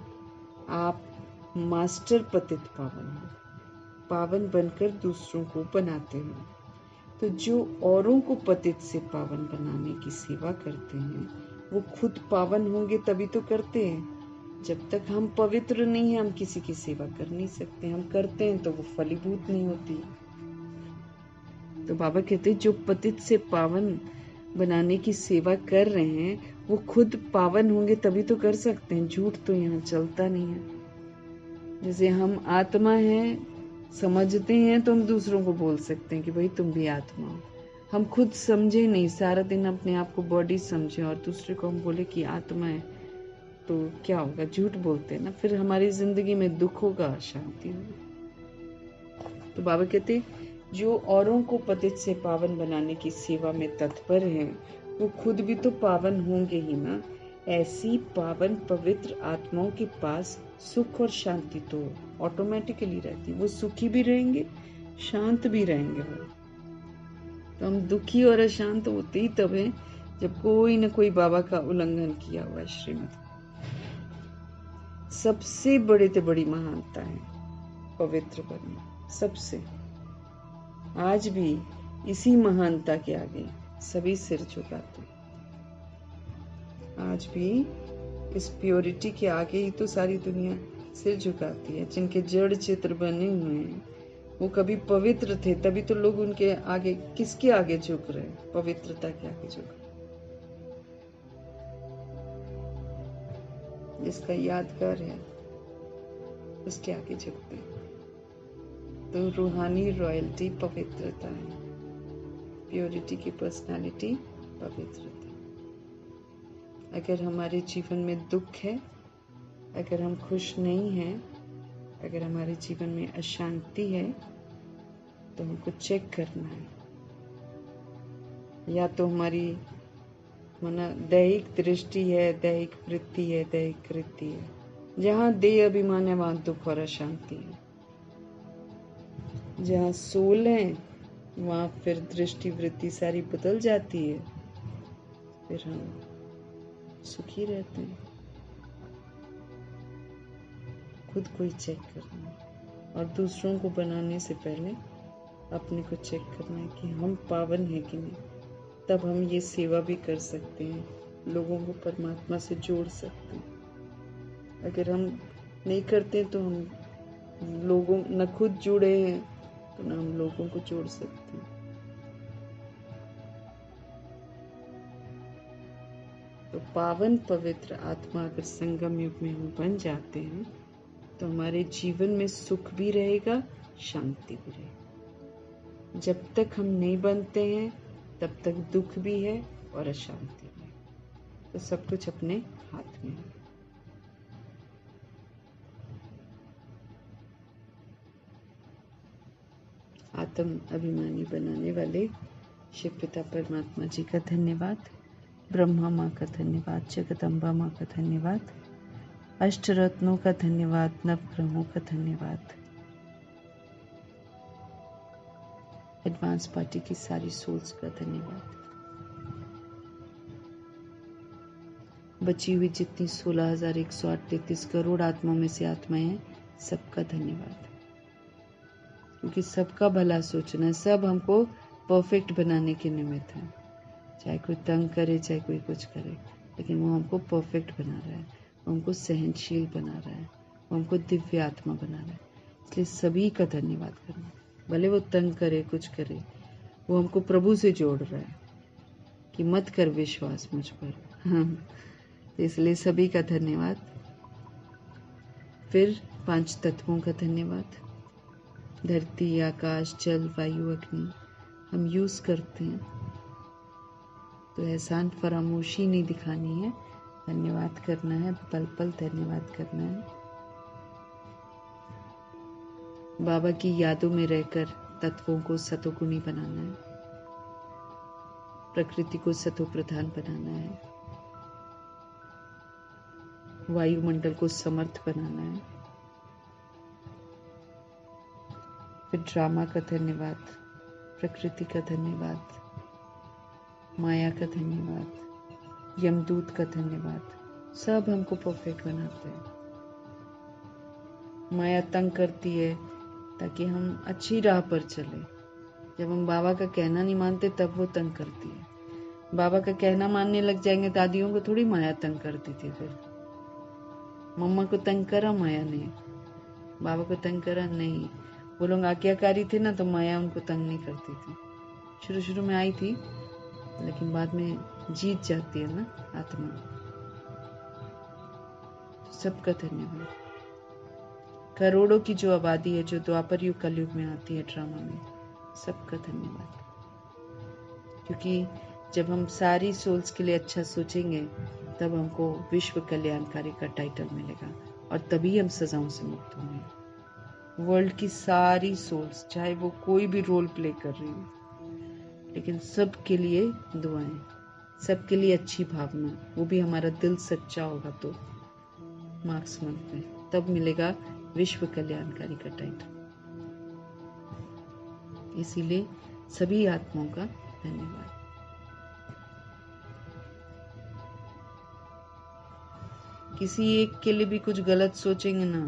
आप मास्टर पतित पावन हो, पावन बनकर दूसरों को बनाते हो। तो जो औरों को पतित से पावन बनाने की सेवा करते हैं वो खुद पावन होंगे तभी तो करते हैं। जब तक हम पवित्र नहीं हैं हम किसी की सेवा कर नहीं सकते। हम करते हैं तो वो फलीभूत नहीं होती। तो बाबा कहते हैं जो पतित से पावन बनाने की सेवा कर रहे हैं वो खुद पावन होंगे तभी तो कर सकते हैं। झूठ तो यहाँ चलता नहीं है। जैसे हम आत्मा हैं समझते हैं तो हम दूसरों को बोल सकते हैं कि भाई तुम भी आत्मा हो। हम खुद समझे नहीं, सारा दिन अपने आप को बॉडी समझे और दूसरे को हम बोले कि आत्मा है, तो क्या होगा? झूठ बोलते हैं ना। फिर हमारी जिंदगी में दुख होगा, शांति होगी। तो बाबा कहते जो औरों को पतित से पावन बनाने की सेवा में तत्पर हैं वो खुद भी तो पावन होंगे ही ना। ऐसी पावन पवित्र आत्माओं के पास सुख और शांति तो ऑटोमेटिकली रहती। वो सुखी भी रहेंगे, शांत भी रहेंगे। वो तो हम दुखी और अशांत होते ही तब है जब कोई न कोई बाबा का उल्लंघन किया हुआ है श्रीमत। सबसे बड़ी से बड़ी महानता है पवित्र बनना, सबसे। आज भी इसी महानता के आगे सभी सिर झुकाते हैं। आज भी इस प्योरिटी के आगे ही तो सारी दुनिया सिर झुकाती है। जिनके जड़ चित्र बने हुए हैं वो कभी पवित्र थे, तभी तो लोग उनके आगे, किसके आगे झुक रहे हैं? पवित्रता के आगे झुक रहे। जिसका यादगार है उसके आगे झुकते हैं। तो रूहानी रॉयल्टी पवित्रता है, प्योरिटी की पर्सनालिटी पवित्रता। अगर हमारे जीवन में दुख है, अगर हम खुश नहीं हैं, अगर हमारे जीवन में अशांति है तो हमको चेक करना है। या तो हमारी माना दैहिक दृष्टि है, दैहिक वृत्ति है, दैहिक कृति है। जहाँ देह अभिमान है वहां दुख और अशांति है। जहाँ सोल है वहां फिर दृष्टि वृत्ति सारी बदल जाती है, फिर हम सुखी रहते हैं। खुद को ही चेक करना है और दूसरों को बनाने से पहले अपने को चेक करना है कि हम पावन हैं कि नहीं। तब हम ये सेवा भी कर सकते हैं, लोगों को परमात्मा से जोड़ सकते हैं। अगर हम नहीं करते तो हम लोगों न खुद जुड़े हैं तो न हम लोगों को जोड़ सकते हैं। तो पावन पवित्र आत्मा अगर संगम युग में हम बन जाते हैं तो हमारे जीवन में सुख भी रहेगा, शांति भी रहेगी। जब तक हम नहीं बनते हैं तब तक दुख भी है और अशांति भी है। तो सब कुछ अपने हाथ में है। आत्म अभिमानी बनाने वाले शिव पिता परमात्मा जी का धन्यवाद, ब्रह्मा माँ का धन्यवाद, जगदम्बा माँ का धन्यवाद, अष्ट रत्नों का धन्यवाद, नवग्रहों का धन्यवाद, एडवांस पार्टी की सारी सोल्स का धन्यवाद। बची हुई जितनी 16,138 करोड़ आत्माओं में से आत्माएं हैं, सबका धन्यवाद। क्योंकि सबका भला सोचना है, सब हमको परफेक्ट बनाने के निमित्त है। चाहे कोई तंग करे, चाहे कोई कुछ करे, लेकिन वो हमको परफेक्ट बना रहा है, वो हमको सहनशील बना रहा है, वो हमको दिव्य आत्मा बना रहा है। इसलिए सभी का धन्यवाद करना। भले वो तंग करे, कुछ करे, वो हमको प्रभु से जोड़ रहा है कि मत कर विश्वास मुझ पर। हाँ, इसलिए सभी का धन्यवाद। फिर 5 तत्वों का धन्यवाद। धरती, आकाश, जल, वायु, अग्नि हम यूज करते हैं, तो एहसान फरामोशी नहीं दिखानी है, धन्यवाद करना है, पल पल धन्यवाद करना है। बाबा की यादों में रहकर तत्वों को सतोगुणी बनाना है, प्रकृति को सतो प्रधान बनाना है, वायुमंडल को समर्थ बनाना है। फिर ड्रामा का धन्यवाद, प्रकृति का धन्यवाद, माया का धन्यवाद, यमदूत का धन्यवाद। सब हमको परफेक्ट बनाते हैं। माया तंग करती है ताकि हम अच्छी राह पर चले। जब हम बाबा का कहना नहीं मानते तब वो तंग करती है। बाबा का कहना मानने लग जाएंगे, दादियों को थोड़ी माया तंग करती थी। फिर मम्मा को तंग करा माया ने, बाबा को तंग करा नहीं। वो लोग आज्ञाकारी थे ना, तो माया उनको तंग नहीं करती थी। शुरू शुरू में आई थी, लेकिन बाद में जीत जाती है ना आत्मा। सबका धन्यवाद। करोड़ों की जो आबादी है जो द्वापर युग कलयुग में आती है ड्रामा में, सबका धन्यवाद। क्योंकि जब हम सारी सोल्स के लिए अच्छा सोचेंगे तब हमको विश्व कल्याणकारी का टाइटल मिलेगा, और तभी हम सजाओं से मुक्त होंगे। वर्ल्ड की सारी सोल्स, चाहे वो कोई भी रोल प्ले कर रही हो, लेकिन सबके लिए दुआएं, सबके लिए अच्छी भावना, वो भी हमारा दिल सच्चा होगा तो मार्क्स मंथ में तब मिलेगा विश्व कल्याणकारी का टाइटल। इसीलिए सभी आत्माओं का धन्यवाद। किसी एक के लिए भी कुछ गलत सोचेंगे ना,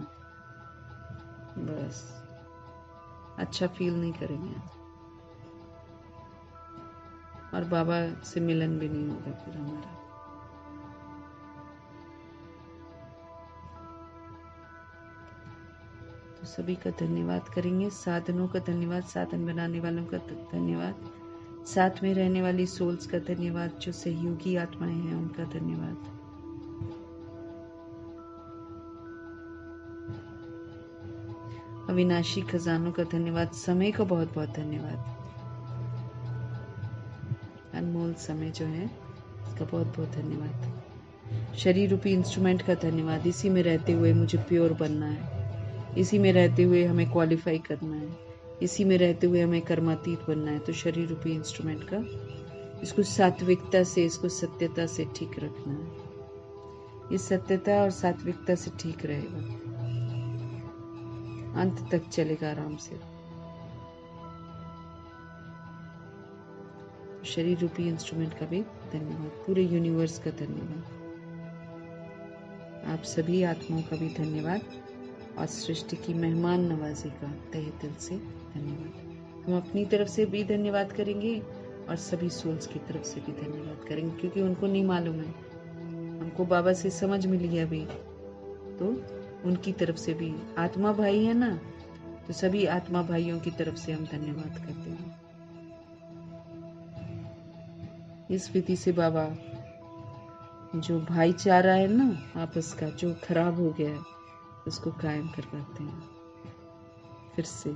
बस अच्छा फील नहीं करेंगे और बाबा से मिलन भी नहीं होगा फिर हमारा। तो सभी का धन्यवाद करेंगे। साधनों का धन्यवाद, साधन बनाने वालों का धन्यवाद, साथ में रहने वाली सोल्स का धन्यवाद, जो सहयोगी आत्माएं हैं उनका धन्यवाद। अविनाशी खजानों का धन्यवाद, समय का बहुत बहुत धन्यवाद। अनमोल समय जो है इसका बहुत बहुत धन्यवाद। शरीर रूपी इंस्ट्रूमेंट का धन्यवाद। इसी में रहते हुए मुझे प्योर बनना है, इसी में रहते हुए हमें क्वालिफाई करना है, इसी में रहते हुए हमें कर्मातीत बनना है। तो शरीर रूपी इंस्ट्रूमेंट का, इसको सात्विकता से, इसको सत्यता से ठीक रखना है। इस सत्यता और सात्विकता से ठीक रहेगा, अंत तक चलेगा आराम से। शरीर रूपी इंस्ट्रूमेंट का भी धन्यवाद, पूरे यूनिवर्स का धन्यवाद, आप सभी आत्माओं का भी धन्यवाद, और सृष्टि की मेहमान नवाजी का तहे दिल से धन्यवाद। हम अपनी तरफ से भी धन्यवाद करेंगे और सभी सोल्स की तरफ से भी धन्यवाद करेंगे, क्योंकि उनको नहीं मालूम है, हमको बाबा से समझ मिली है अभी, तो उनकी तरफ से भी आत्मा भाई है ना, तो सभी आत्मा भाइयों की तरफ से हम धन्यवाद करते हैं। इस विधि से बाबा जो भाईचारा है ना आपस का, जो खराब हो गया है, उसको कायम करवाते हैं। फिर से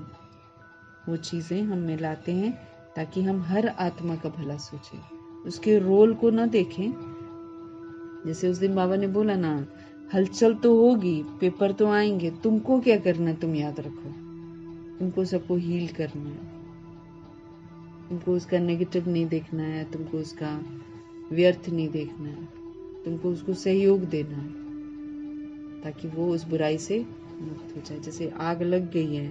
वो चीजें हम में लाते हैं ताकि हम हर आत्मा का भला सोचें, उसके रोल को ना देखें। जैसे उस दिन बाबा ने बोला ना, हलचल तो होगी, पेपर तो आएंगे, तुमको क्या करना, तुम याद रखो, तुमको सबको हील करना है, तुमको उसका नेगेटिव नहीं देखना है, तुमको उसका व्यर्थ नहीं देखना है, तुमको उसको सहयोग देना है ताकि वो उस बुराई से मुक्त हो जाए। जैसे आग लग गई है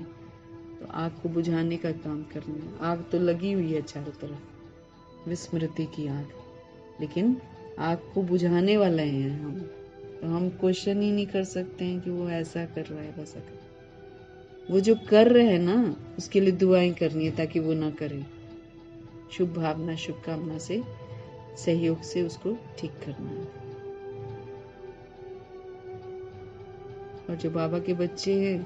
तो आग को बुझाने का काम करना है। आग तो लगी हुई है चारों तरफ, विस्मृति की आग, लेकिन आग को बुझाने वाले हैं हम, तो हम क्वेश्चन ही नहीं कर सकते हैं कि वो ऐसा कर रहा है वैसा कर रहा है। वो जो कर रहे हैं ना, उसके लिए दुआएं करनी है ताकि वो ना करे। शुभ भावना, शुभकामना से, सहयोग से उसको ठीक करना है। और जो बाबा के बच्चे हैं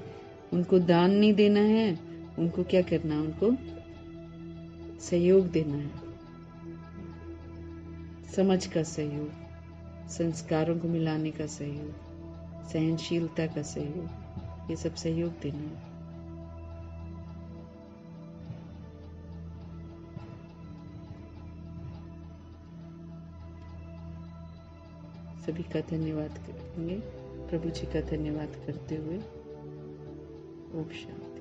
उनको दान नहीं देना है, उनको क्या करना है, उनको सहयोग देना है, समझ का सहयोग, संस्कारों को मिलाने का सहयोग, सहनशीलता का सहयोग, ये सब सहयोग देना है। सभी का धन्यवाद करेंगे। प्रभु जी का धन्यवाद करते हुए ओम शांति।